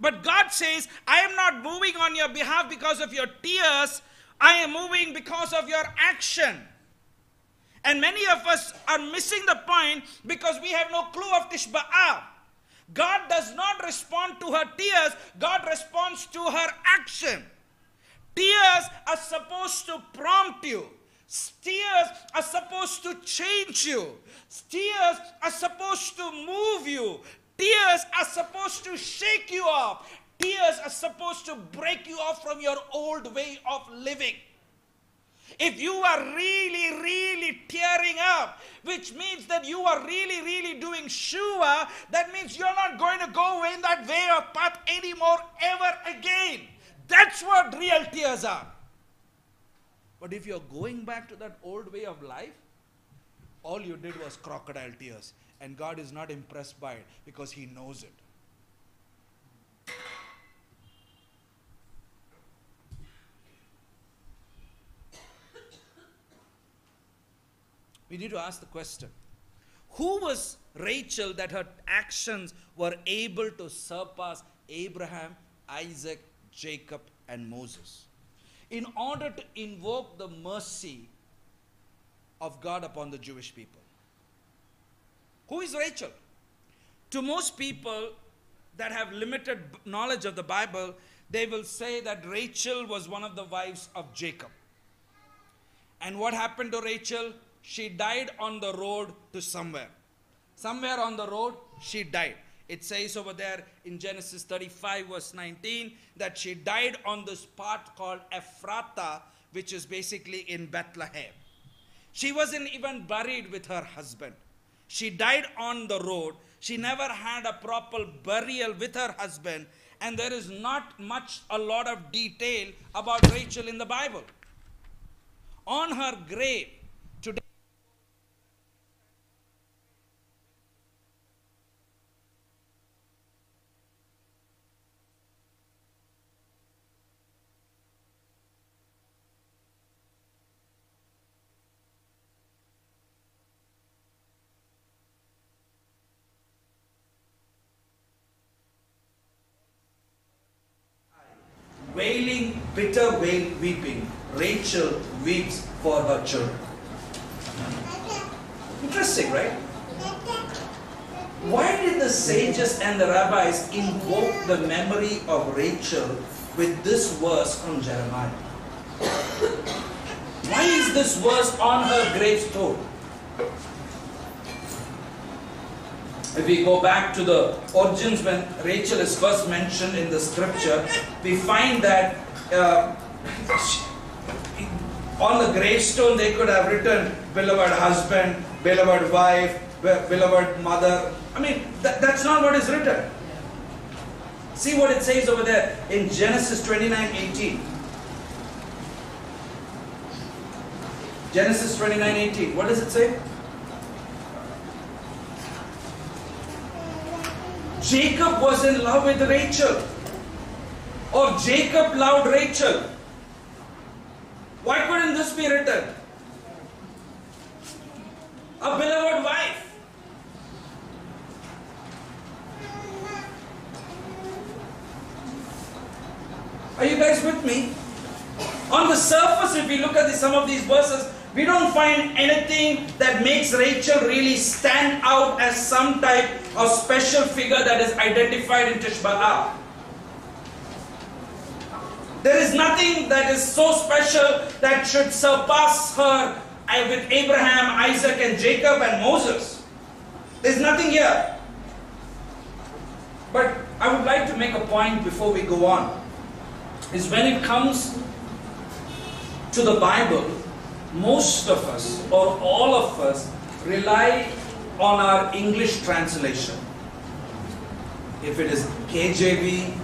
But God says, I am not moving on your behalf because of your tears. I am moving because of your action. And many of us are missing the point because we have no clue of Tishah B'Av. God does not respond to her tears. God responds to her action. Tears are supposed to prompt you. Tears are supposed to change you. Tears are supposed to move you. Tears are supposed to shake you off. Tears are supposed to break you off from your old way of living. If you are really, really tearing up which means that you are really, really doing Shua. That means you're not going to go in that way of path anymore, ever again. That's what real tears are. But if you're going back to that old way of life, all you did was crocodile tears. And God is not impressed by it because He knows it. We need to ask the question, who was Rachel that her actions were able to surpass Abraham, Isaac, Jacob, and Moses, in order to invoke the mercy of God upon the Jewish people? Who is Rachel? To most people that have limited knowledge of the Bible, they will say that Rachel was one of the wives of Jacob. And what happened to Rachel? She died on the road to somewhere. Somewhere on the road, she died. It says over there in Genesis 35 verse 19 that she died on this part called Ephrathah, which is basically in Bethlehem. She wasn't even buried with her husband. She died on the road. She never had a proper burial with her husband. And there is not a lot of detail about Rachel in the Bible. On her grave, today, wailing, bitter weeping, Rachel weeps for her children. Interesting, right? Why did the sages and the rabbis invoke the memory of Rachel with this verse from Jeremiah? Why is this verse on her gravestone? If we go back to the origins when Rachel is first mentioned in the scripture, we find that on the gravestone they could have written beloved husband, beloved wife, beloved mother. I mean, that's not what is written. See what it says over there in Genesis 29:18. Genesis 29:18. What does it say? Jacob was in love with Rachel, or Jacob loved Rachel. Why couldn't this be written? A beloved wife. Are you guys with me? On the surface, if we look at some of these verses, we don't find anything that makes Rachel really stand out as some type of special figure that is identified in Tish B'Av. There is nothing that is so special that should surpass her with Abraham, Isaac, and Jacob and Moses. There's nothing here. But I would like to make a point before we go on. Is when it comes to the Bible, most of us or all of us rely on our English translation. If it is KJV,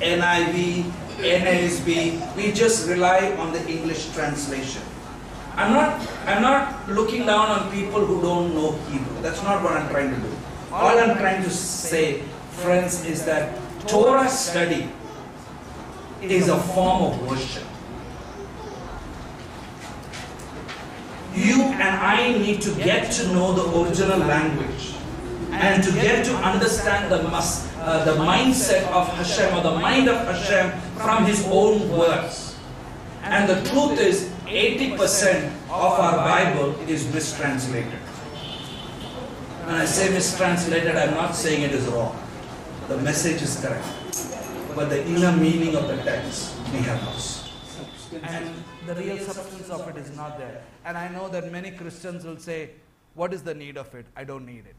NIV, NASB, we just rely on the English translation. I'm not looking down on people who don't know Hebrew. That's not what I'm trying to do. All I'm trying to say, friends, is that Torah study is a form of worship. You and I need to get to know the original language and to get to understand the mindset of Hashem, or the mind of Hashem from His own words. And the truth is, 80% of our Bible is mistranslated. When I say mistranslated, I'm not saying it is wrong. The message is correct. But the inner meaning of the text, we have lost. And the real substance of it is not there. And I know that many Christians will say, what is the need of it? I don't need it.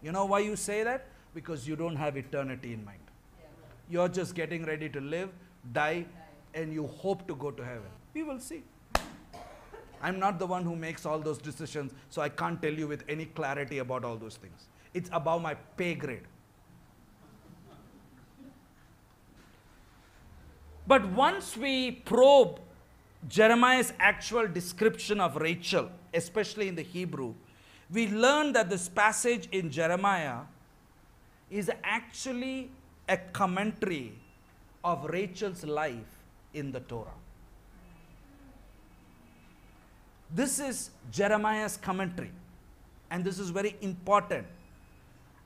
You know why you say that? Because you don't have eternity in mind. You're just getting ready to live, die, and you hope to go to heaven. We will see. I'm not the one who makes all those decisions, so I can't tell you with any clarity about all those things. It's above my pay grade. But once we probe Jeremiah's actual description of Rachel, especially in the Hebrew, we learn that this passage in Jeremiah is actually a commentary of Rachel's life in the Torah. This is Jeremiah's commentary, and this is very important.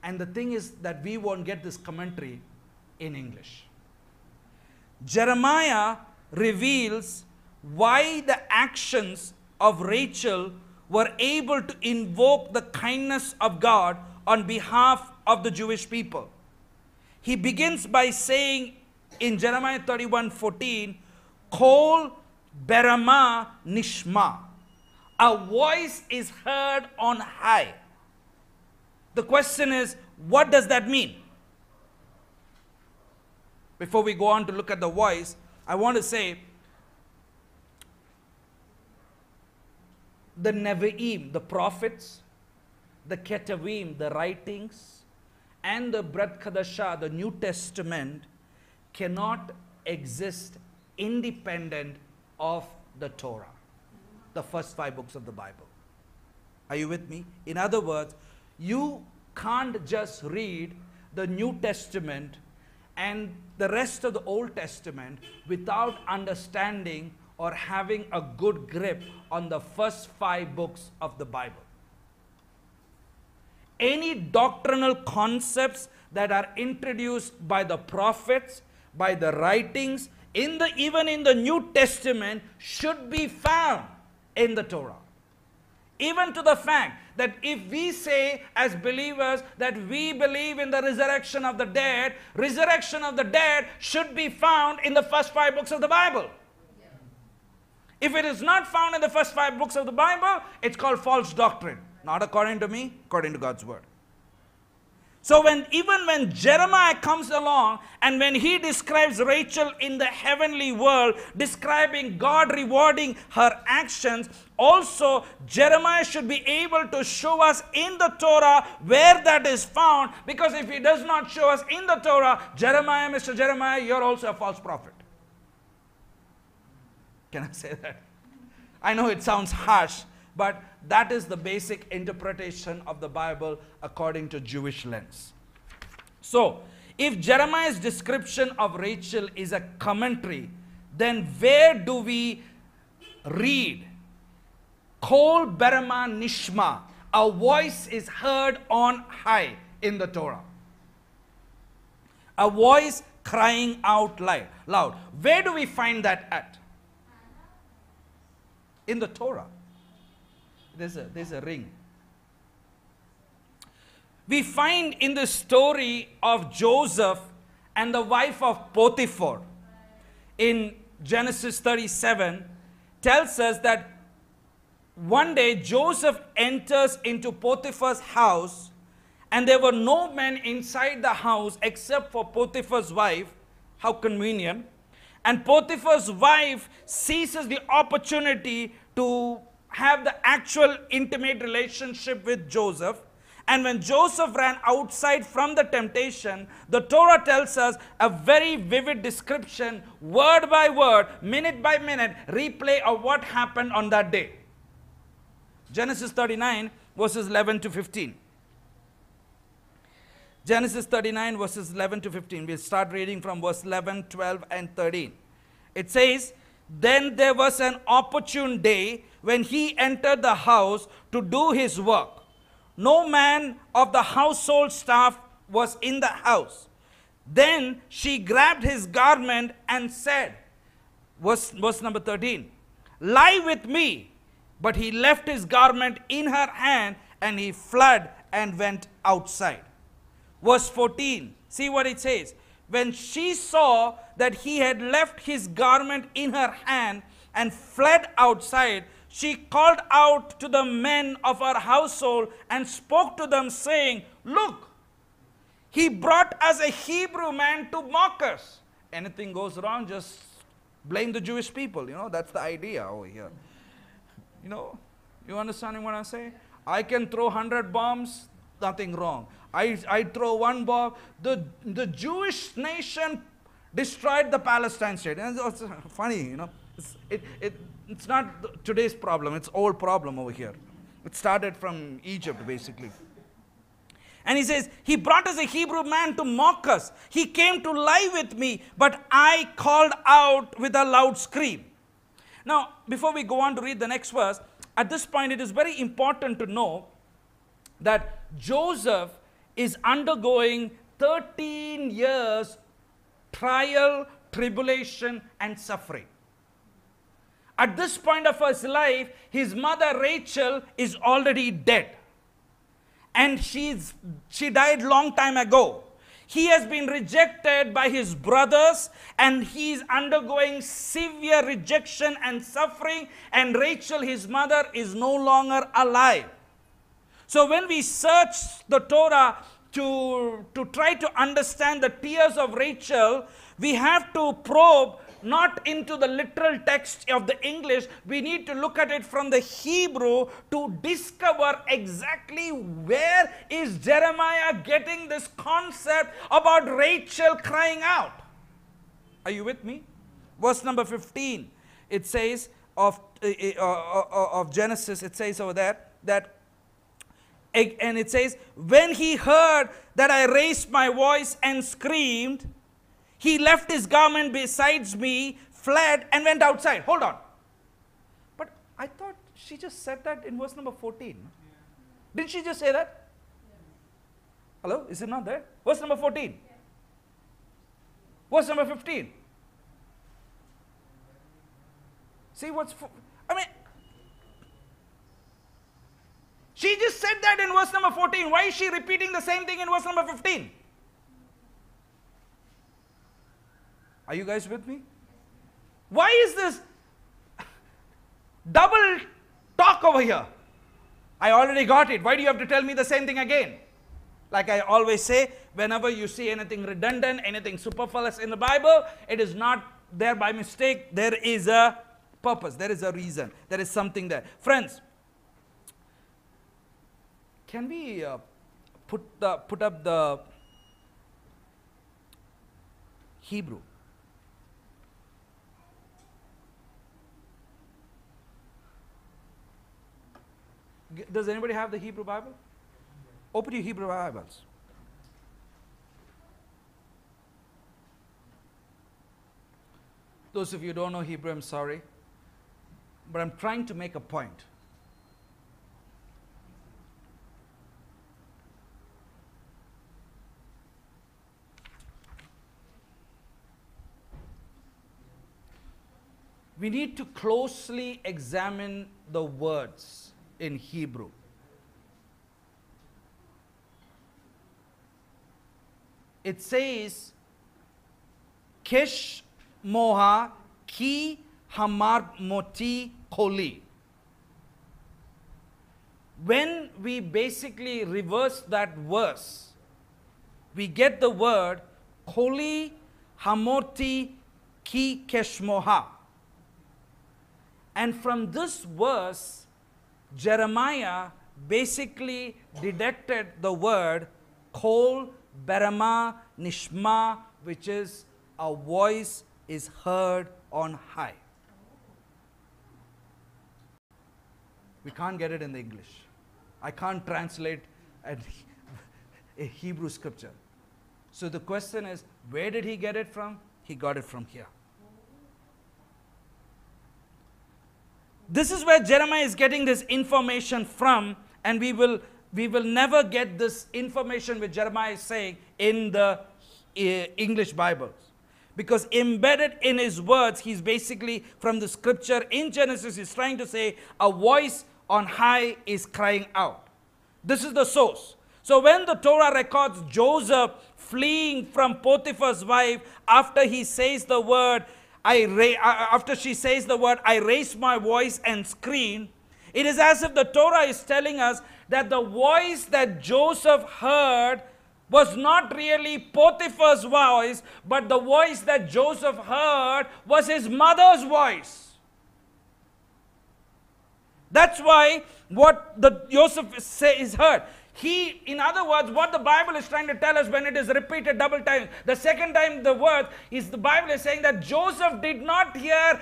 And the thing is that we won't get this commentary in English. Jeremiah reveals why the actions of Rachel were able to invoke the kindness of God on behalf of the Jewish people. He begins by saying in Jeremiah 31:14, Kol berama nishma. A voice is heard on high. The question is, what does that mean? Before we go on to look at the voice, I want to say the Nevi'im, the prophets, the Ketuvim, the writings, and the Brit Chadashah, the New Testament, cannot exist independent of the Torah, the first 5 books of the Bible. Are you with me? In other words, you can't just read the New Testament and the rest of the Old Testament without understanding or having a good grip on the first 5 books of the Bible. Any doctrinal concepts that are introduced by the prophets, by the writings, even in the New Testament, should be found in the Torah. Even to the fact that if we say as believers that we believe in the resurrection of the dead should be found in the first 5 books of the Bible. If it is not found in the first 5 books of the Bible, it's called false doctrine. Not according to me, according to God's word. So even when Jeremiah comes along and when he describes Rachel in the heavenly world, describing God rewarding her actions, also Jeremiah should be able to show us in the Torah where that is found, because if he does not show us in the Torah, Jeremiah, Mr. Jeremiah, you're also a false prophet. Can I say that? I know it sounds harsh, but that is the basic interpretation of the Bible according to Jewish lens. So, if Jeremiah's description of Rachel is a commentary, then where do we read? Kol berama nishma. A voice is heard on high in the Torah. A voice crying out loud. Where do we find that at? In the Torah. There's a ring. We find in the story of Joseph and the wife of Potiphar in Genesis 37 tells us that one day Joseph enters into Potiphar's house and there were no men inside the house except for Potiphar's wife. How convenient. And Potiphar's wife seizes the opportunity to have the actual intimate relationship with Joseph. And when Joseph ran outside from the temptation, the Torah tells us a very vivid description, word by word, minute by minute, replay of what happened on that day. Genesis 39 verses 11 to 15. Genesis 39 verses 11 to 15. We'll start reading from verse 11, 12 and 13. It says, "Then there was an opportune day when he entered the house to do his work. No man of the household staff was in the house. Then she grabbed his garment and said," verse number 13, "Lie with me." But he left his garment in her hand and he fled and went outside. Verse 14, see what it says. When she saw that he had left his garment in her hand and fled outside, she called out to the men of her household and spoke to them, saying, "Look, he brought us a Hebrew man to mock us." Anything goes wrong, just blame the Jewish people. You know, that's the idea over here. You understanding what I'm saying? I can throw 100 bombs, nothing wrong. I throw one bomb. The Jewish nation destroyed the Palestine state. And it's funny, it's not today's problem. It's old problem over here. It started from Egypt, basically. And he says, he brought us a Hebrew man to mock us. He came to lie with me, but I called out with a loud scream. Now, before we go on to read the next verse, at this point it is very important to know that Joseph is undergoing 13 years trial, tribulation, and suffering. At this point of his life, his mother Rachel is already dead. And she died long time ago. He has been rejected by his brothers, and he is undergoing severe rejection and suffering, and Rachel, his mother, is no longer alive. So when we search the Torah to try to understand the tears of Rachel, we have to probe not into the literal text of the English. We need to look at it from the Hebrew to discover exactly where is Jeremiah getting this concept about Rachel crying out. Are you with me? Verse number 15, it says of Genesis, it says over there that, and it says, when he heard that I raised my voice and screamed, he left his garment besides me, fled, and went outside. Hold on. But I thought she just said that in verse number 14. Yeah. Didn't she just say that? Yeah. Hello? Is it not there? Verse number 14. Yeah. Verse number 15. See what's... she just said that in verse number 14. Why is she repeating the same thing in verse number 15? Are you guys with me? Why is this double talk over here? I already got it. Why do you have to tell me the same thing again? Like I always say, whenever you see anything redundant, anything superfluous in the Bible, it is not there by mistake. There is a purpose. There is a reason. There is something there. Friends, can we put up the Hebrew? Does anybody have the Hebrew Bible? Open your Hebrew Bibles. Those of you who don't know Hebrew, I'm sorry. But I'm trying to make a point. We need to closely examine the words in Hebrew. It says, Kesh Moha Ki Hamar Moti Koli. When we basically reverse that verse, we get the word Koli Hamorti Ki Keshmoha. And from this verse, Jeremiah basically deducted the word Kol Berama Nishma, which is a voice is heard on high. We can't get it in the English. I can't translate a Hebrew scripture. So the question is, where did he get it from? He got it from here. This is where Jeremiah is getting this information from, and we will never get this information which Jeremiah is saying in the English Bibles. Because embedded in his words, he's basically from the scripture in Genesis, he's trying to say a voice on high is crying out. This is the source. So when the Torah records Joseph fleeing from Potiphar's wife after he says the word, after she says the word, I raised my voice and screamed, it is as if the Torah is telling us that the voice that Joseph heard was not really Potiphar's voice, but the voice that Joseph heard was his mother's voice. That's why what the Joseph say is heard. He, in other words, what the Bible is trying to tell us when it is repeated double time, the second time the word is, the Bible is saying that Joseph did not hear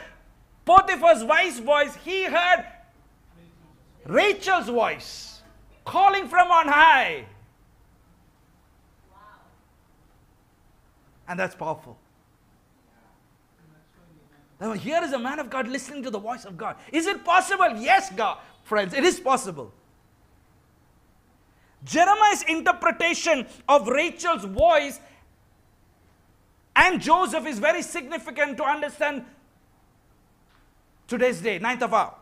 Potiphar's wife's voice. He heard Rachel's voice calling from on high. And that's powerful. Now, here is a man of God listening to the voice of God. Is it possible? Yes, God, friends, it is possible. Jeremiah's interpretation of Rachel's voice and Joseph is very significant to understand today's day, 9th of Av.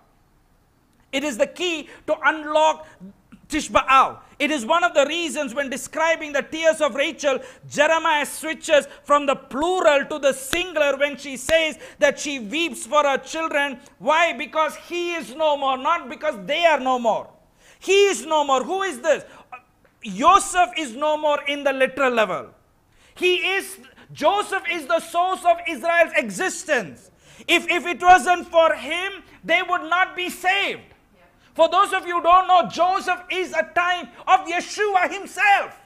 It is the key to unlock Tish B'Av. It is one of the reasons when describing the tears of Rachel, Jeremiah switches from the plural to the singular when she says that she weeps for her children. Why? Because he is no more, not because they are no more. He is no more. Who is this? Joseph is no more in the literal level. Joseph is the source of Israel's existence. If it wasn't for him, they would not be saved. For those of you who don't know, Joseph is a time of Yeshua himself.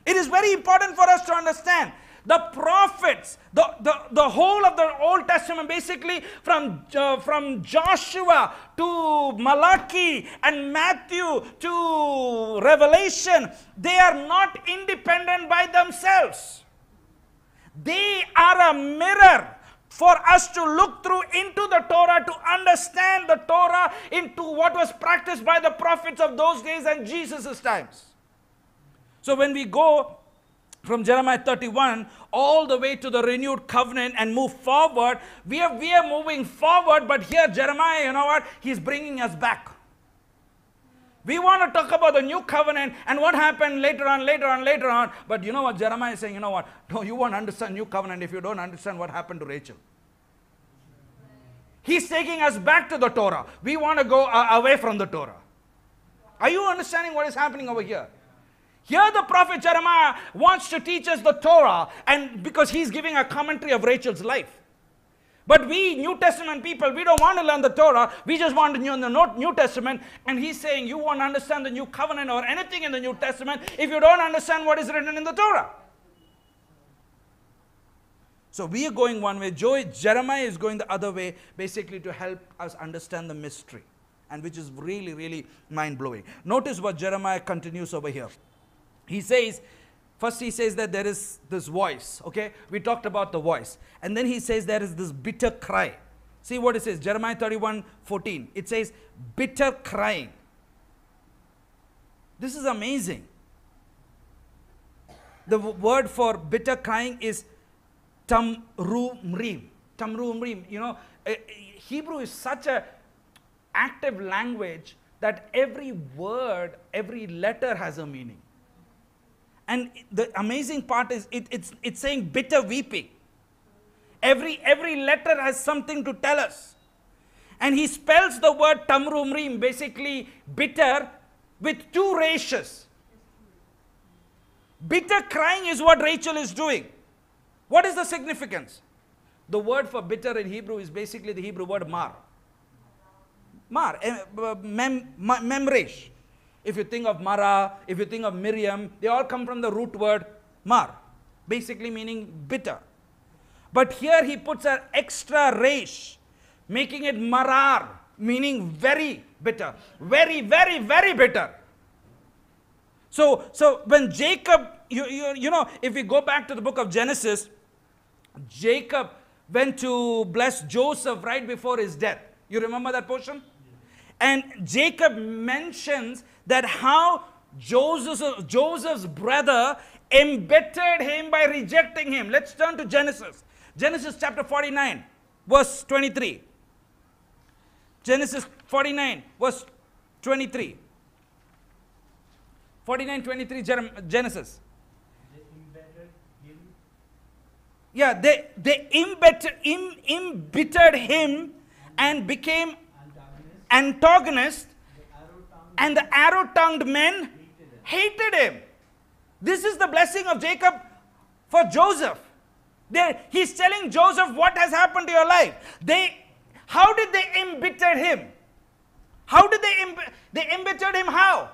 It is very important for us to understand. The prophets, the whole of the Old Testament, basically from Joshua to Malachi and Matthew to Revelation, they are not independent by themselves. They are a mirror for us to look through into the Torah, to understand the Torah into what was practiced by the prophets of those days and Jesus' times. So when we go from Jeremiah 31 all the way to the renewed covenant and move forward, we are moving forward, but here Jeremiah, you know what, he's bringing us back. We want to talk about the new covenant and what happened later on. But you know what Jeremiah is saying? You know what? No, you won't understand new covenant if you don't understand what happened to Rachel. He's taking us back to the Torah. We want to go away from the Torah. Are you understanding what is happening over here? Here the prophet Jeremiah wants to teach us the Torah, and because he's giving a commentary of Rachel's life. But we, New Testament people, we don't want to learn the Torah. We just want to learn the New Testament. And he's saying you won't understand the New Covenant or anything in the New Testament if you don't understand what is written in the Torah. So we are going one way. Jeremiah is going the other way, basically to help us understand the mystery. And which is really, really mind-blowing. Notice what Jeremiah continues over here. He says, first he says that there is this voice, okay? We talked about the voice. And then he says there is this bitter cry. See what it says, Jeremiah 31:14. It says, bitter crying. This is amazing. The word for bitter crying is tamru-mrim. Tamru-mrim. You know, Hebrew is such a active language that every word, every letter has a meaning. And the amazing part is it's saying bitter weeping. Every letter has something to tell us. And he spells the word tamru-mrim, basically bitter, with two ratios. Bitter crying is what Rachel is doing. What is the significance? The word for bitter in Hebrew is basically the Hebrew word mar. Mar, memresh. If you think of Mara, if you think of Miriam, they all come from the root word mar, basically meaning bitter. But here he puts an extra resh, making it marar, meaning very bitter. Very, very, very bitter. So when Jacob, you know, if we go back to the book of Genesis, Jacob went to bless Joseph right before his death. You remember that portion? And Jacob mentions that how Joseph's brother embittered him by rejecting him. Let's turn to Genesis. Genesis chapter 49, verse 23. Genesis 49, verse 23. 49:23, Genesis. They embittered him. Yeah, they embittered him and became antagonists, and the arrow-tongued men hated him. This is the blessing of Jacob for Joseph. He's telling Joseph what has happened to your life. How did they embitter him? How did they embittered him? How?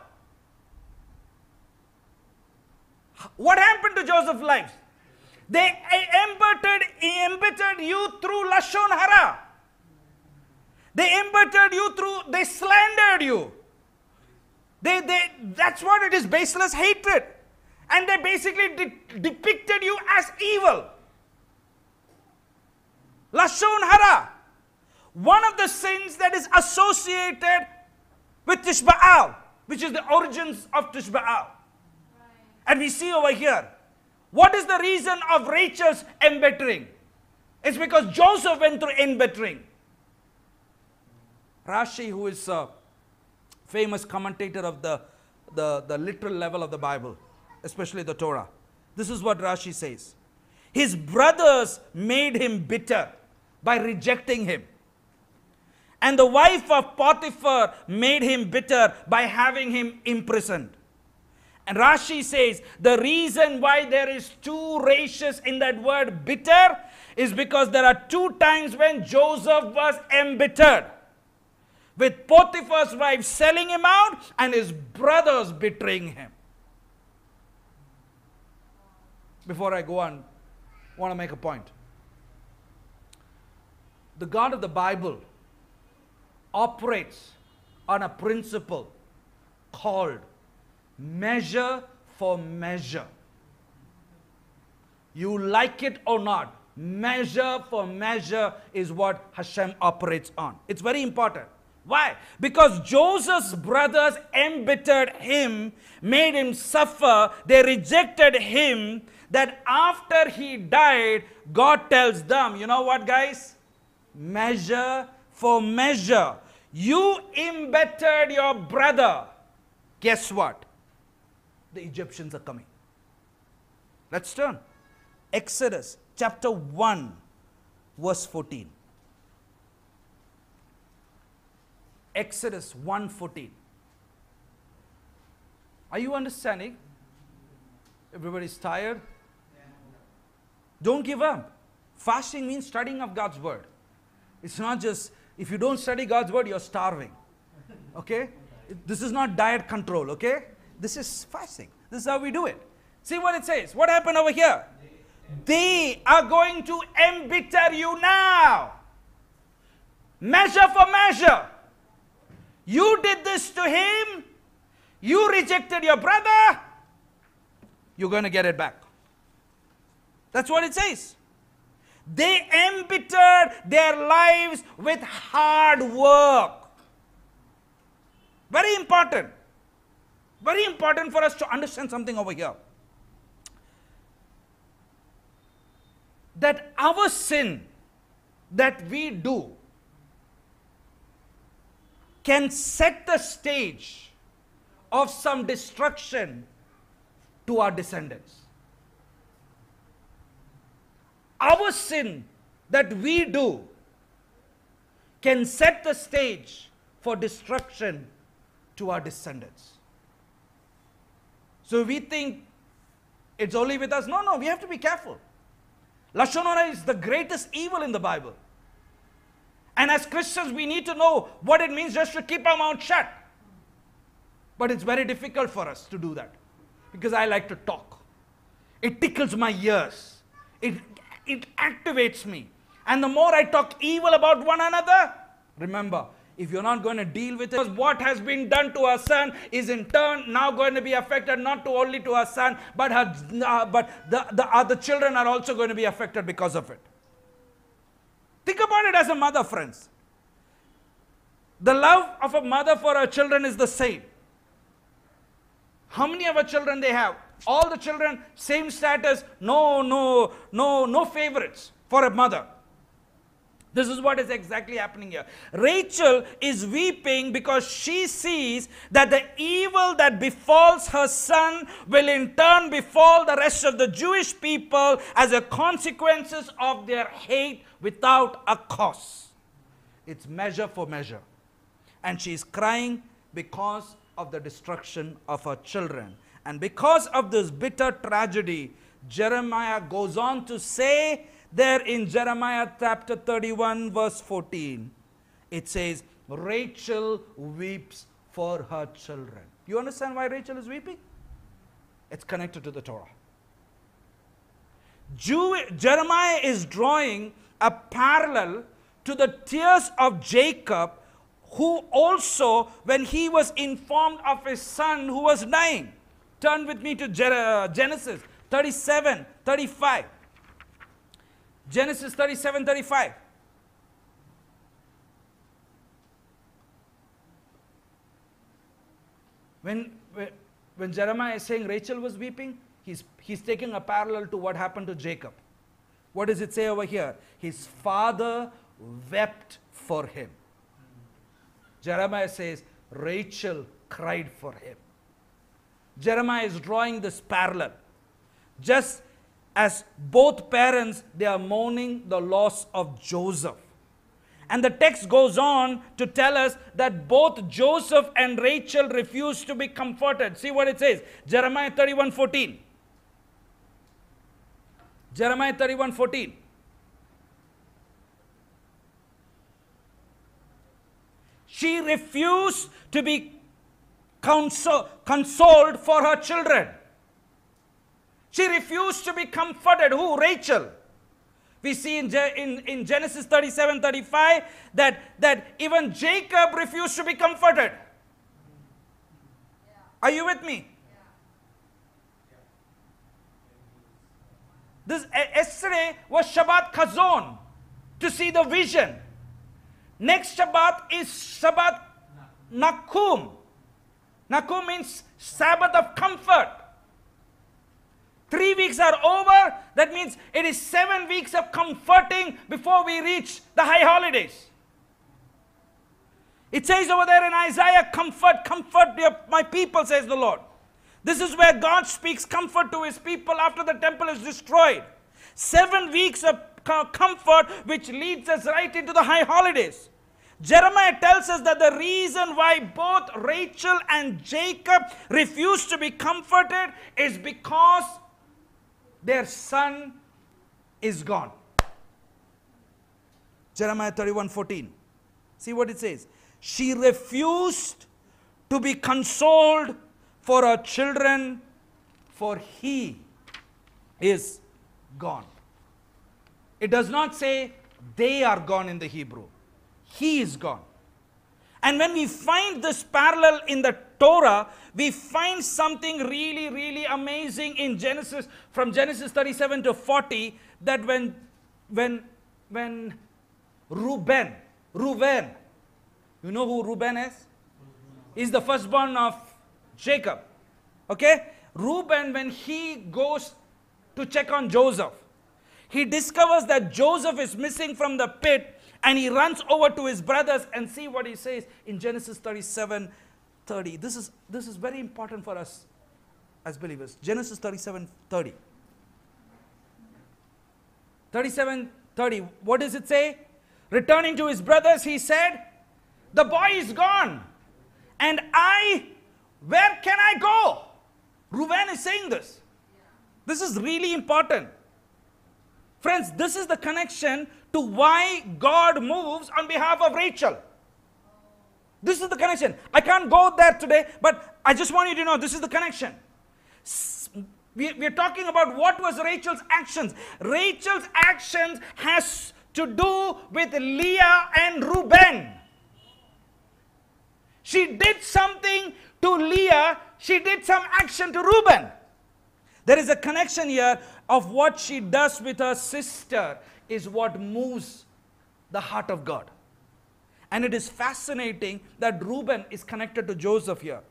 What happened to Joseph's life? They embittered you through Lashon Hara. They embittered you through, they slandered you. That's what it is, baseless hatred. And they basically depicted you as evil. Lashon Hara. One of the sins that is associated with Tishba'al, which is the origins of Tishba'al. Right. And we see over here, what is the reason of Rachel's embittering? It's because Joseph went through embittering. Rashi, who is a famous commentator of the literal level of the Bible, especially the Torah. This is what Rashi says. His brothers made him bitter by rejecting him. And the wife of Potiphar made him bitter by having him imprisoned. And Rashi says the reason why there is two ratios in that word bitter is because there are two times when Joseph was embittered. With Potiphar's wife selling him out and his brothers betraying him. Before I go on, I want to make a point. The God of the Bible operates on a principle called measure for measure. You like it or not, measure for measure is what Hashem operates on. It's very important. Why? Because Joseph's brothers embittered him, made him suffer. They rejected him. That after he died, God tells them, you know what, guys? Measure for measure. You embittered your brother. Guess what? The Egyptians are coming. Let's turn. Exodus chapter 1, verse 14. Exodus 1:14. Are you understanding? Everybody's tired? Don't give up. Fasting means studying of God's word. It's not just, if you don't study God's word, you're starving. Okay? This is not diet control, okay? This is fasting. This is how we do it. See what it says. What happened over here? They are going to embitter you now. Measure for measure. You did this to him. You rejected your brother. You're going to get it back. That's what it says. They embittered their lives with hard work. Very important. Very important for us to understand something over here. That our sin that we do can set the stage of some destruction to our descendants. Our sin that we do can set the stage for destruction to our descendants. So we think it's only with us. No, we have to be careful. Lashon Hara is the greatest evil in the Bible. And as Christians, we need to know what it means just to keep our mouth shut. But it's very difficult for us to do that. Because I like to talk. It tickles my ears. It activates me. And the more I talk evil about one another, remember, if you're not going to deal with it, what has been done to our son is in turn now going to be affected not only to our son, but the other children are also going to be affected because of it. Think about it as a mother, friends. The love of a mother for her children is the same. How many of our children they have? All the children, same status, no favorites for a mother. This is what is exactly happening here. Rachel is weeping because she sees that the evil that befalls her son will in turn befall the rest of the Jewish people as a consequences of their hate without a cause. It's measure for measure. And she is crying because of the destruction of her children. And because of this bitter tragedy, Jeremiah goes on to say, there in Jeremiah chapter 31 verse 14, it says, Rachel weeps for her children. You understand why Rachel is weeping? It's connected to the Torah. Jeremiah is drawing a parallel to the tears of Jacob, who also, when he was informed of his son who was dying. Turn with me to Genesis 37:35. Genesis 37:35. When Jeremiah is saying Rachel was weeping, he's taking a parallel to what happened to Jacob. What does it say over here? His father wept for him. Jeremiah says Rachel cried for him. Jeremiah is drawing this parallel. Just as both parents, they are mourning the loss of Joseph. And the text goes on to tell us that both Joseph and Rachel refused to be comforted. See what it says. Jeremiah 31:14. Jeremiah 31:14. She refused to be consoled for her children. She refused to be comforted. Who? Rachel. We see in Genesis 37:35 that even Jacob refused to be comforted. Are you with me? Yesterday was Shabbat Chazon, to see the vision. Next Shabbat is Shabbat Nakum. Nakum means Sabbath of comfort. 3 weeks are over. That means it is 7 weeks of comforting before we reach the high holidays. It says over there in Isaiah, comfort my people, says the Lord. This is where God speaks comfort to his people after the temple is destroyed. 7 weeks of comfort, which leads us right into the high holidays. Jeremiah tells us that the reason why both Rachel and Jacob refused to be comforted is because their son is gone. Jeremiah 31:14. See what it says. She refused to be consoled for her children, for he is gone. It does not say they are gone in the Hebrew. He is gone. And when we find this parallel in the Torah, we find something really, really amazing in Genesis, from Genesis 37 to 40, that when Reuben, you know who Reuben is? He's the firstborn of Jacob. Okay? Reuben, when he goes to check on Joseph, he discovers that Joseph is missing from the pit, and he runs over to his brothers, and see what he says in Genesis 37:30. This is very important for us as believers. Genesis 37:30. 37:30. What does it say? Returning to his brothers, he said, "The boy is gone, and where can I go?" Reuben is saying this. This is really important. Friends, this is the connection to why God moves on behalf of Rachel. This is the connection. I can't go there today, but I just want you to know this is the connection. We're talking about what was Rachel's actions. Rachel's actions has to do with Leah and Reuben. She did something to Leah. She did some action to Reuben. There is a connection here of what she does with her sister is what moves the heart of God. And it is fascinating that Reuben is connected to Joseph here.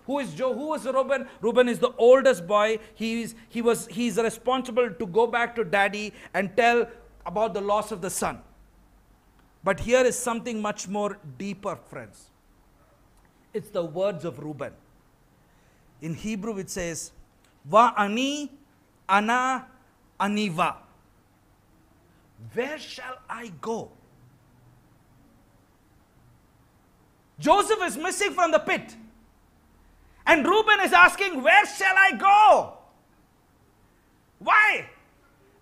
Who was Reuben? Reuben is the oldest boy. He's responsible to go back to daddy and tell about the loss of the son. But here is something much more deeper, friends. It's the words of Reuben. In Hebrew it says, "Va ani ana aniva." Where shall I go? Joseph is missing from the pit. And Reuben is asking, where shall I go? Why?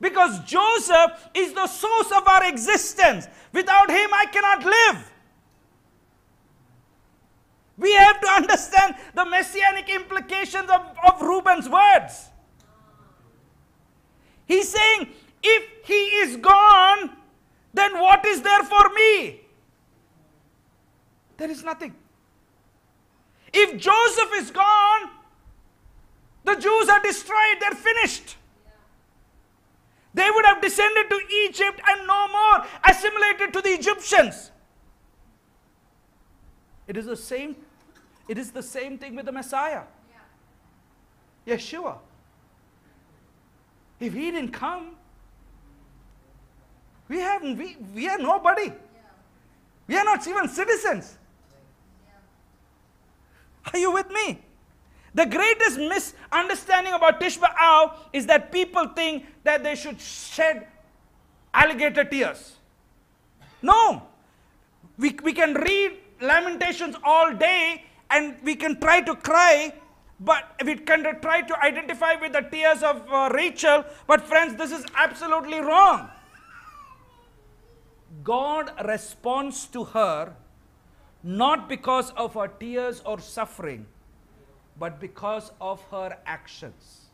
Because Joseph is the source of our existence. Without him, I cannot live. We have to understand the messianic implications of Reuben's words. He's saying, if he is gone, then what is there for me? There is nothing. If Joseph is gone, the Jews are destroyed, they're finished. They would have descended to Egypt and no more assimilated to the Egyptians. It is the same thing with the Messiah. Yeshua. If he didn't come, we are nobody. We are not even citizens. Are you with me? The greatest misunderstanding about Tisha B'Av is that people think that they should shed alligator tears. No. We can read Lamentations all day and we can try to cry, but we can try to identify with the tears of Rachel. But friends, this is absolutely wrong. God responds to her not because of her tears or suffering, but because of her actions.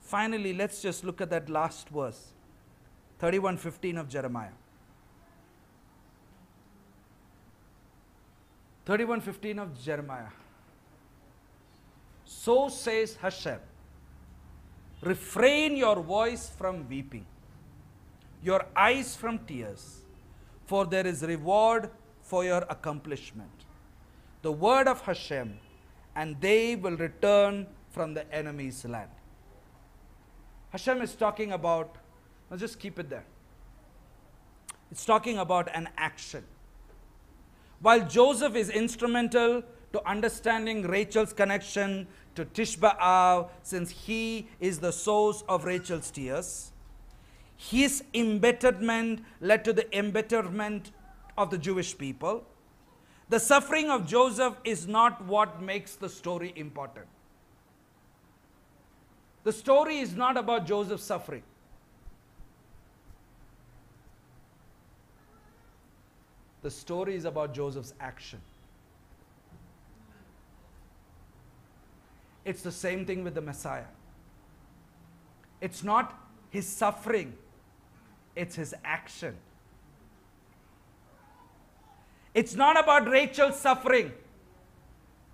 Finally, let's just look at that last verse, 31:15 of Jeremiah. 31:15 of Jeremiah. So says Hashem, refrain your voice from weeping, your eyes from tears, for there is reward for your accomplishment. The word of Hashem, and they will return from the enemy's land. Hashem is talking about, now just keep it there. It's talking about an action. While Joseph is instrumental to understanding Rachel's connection to Tisha B'Av, since he is the source of Rachel's tears, his embitterment led to the embitterment of the Jewish people. The suffering of Joseph is not what makes the story important. The story is not about Joseph's suffering. The story is about Joseph's action. It's the same thing with the Messiah. It's not his suffering, it's his action. It's not about Rachel's suffering,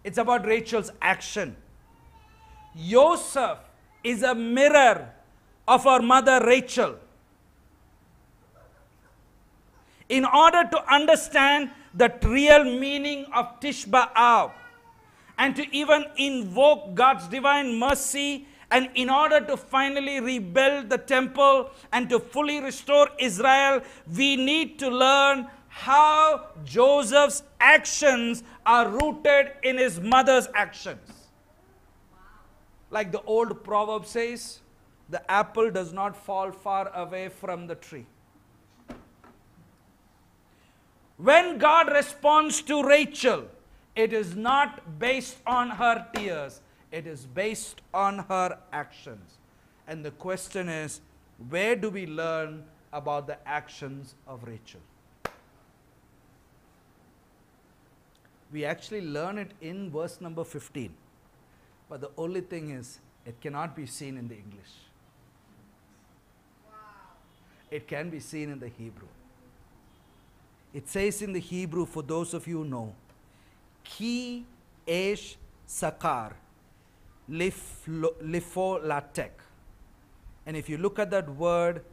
it's about Rachel's action. Joseph is a mirror of our mother Rachel. In order to understand the real meaning of Tisha B'Av and to even invoke God's divine mercy, and in order to finally rebuild the temple and to fully restore Israel, we need to learn how Joseph's actions are rooted in his mother's actions. Like the old proverb says, the apple does not fall far away from the tree. When God responds to Rachel, it is not based on her tears, it is based on her actions. And the question is, where do we learn about the actions of Rachel? We actually learn it in verse number 15. But the only thing is, it cannot be seen in the English. Wow. It can be seen in the Hebrew. It says in the Hebrew, for those of you who know, Ki Esh Sakar Lifo Latek. And if you look at that word,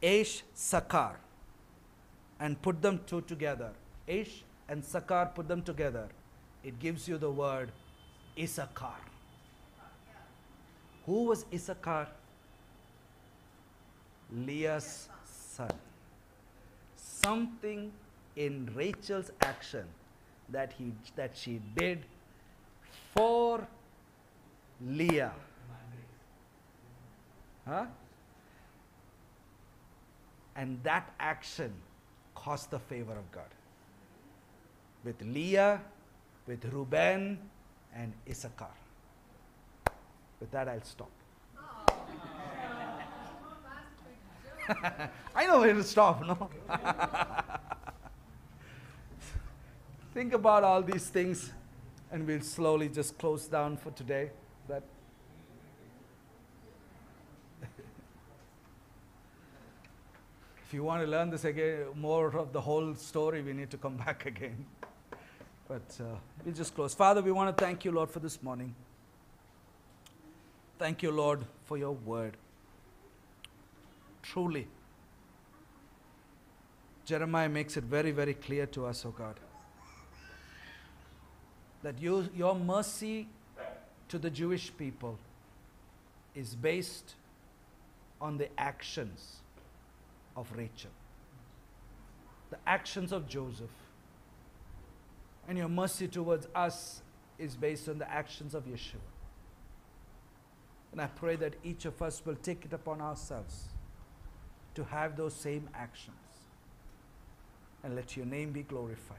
Esh Sakar, and put them two together, Esh and Sakar, put them together, it gives you the word Issachar. Who was Issachar? Leah's son. Something in Rachel's action that she did for Leah. Huh? And that action cost the favor of God. With Leah, with Reuben, and Issachar. With that, I'll stop. I know where to stop, no? Think about all these things, and we'll slowly just close down for today. That if you want to learn this again, more of the whole story, we need to come back again. But we'll just close. Father, we want to thank you, Lord, for this morning. Thank you, Lord, for your word. Truly, Jeremiah makes it very, very clear to us, oh God, that your mercy to the Jewish people is based on the actions of Rachel, the actions of Joseph. And your mercy towards us is based on the actions of Yeshua. And I pray that each of us will take it upon ourselves to have those same actions. And let your name be glorified.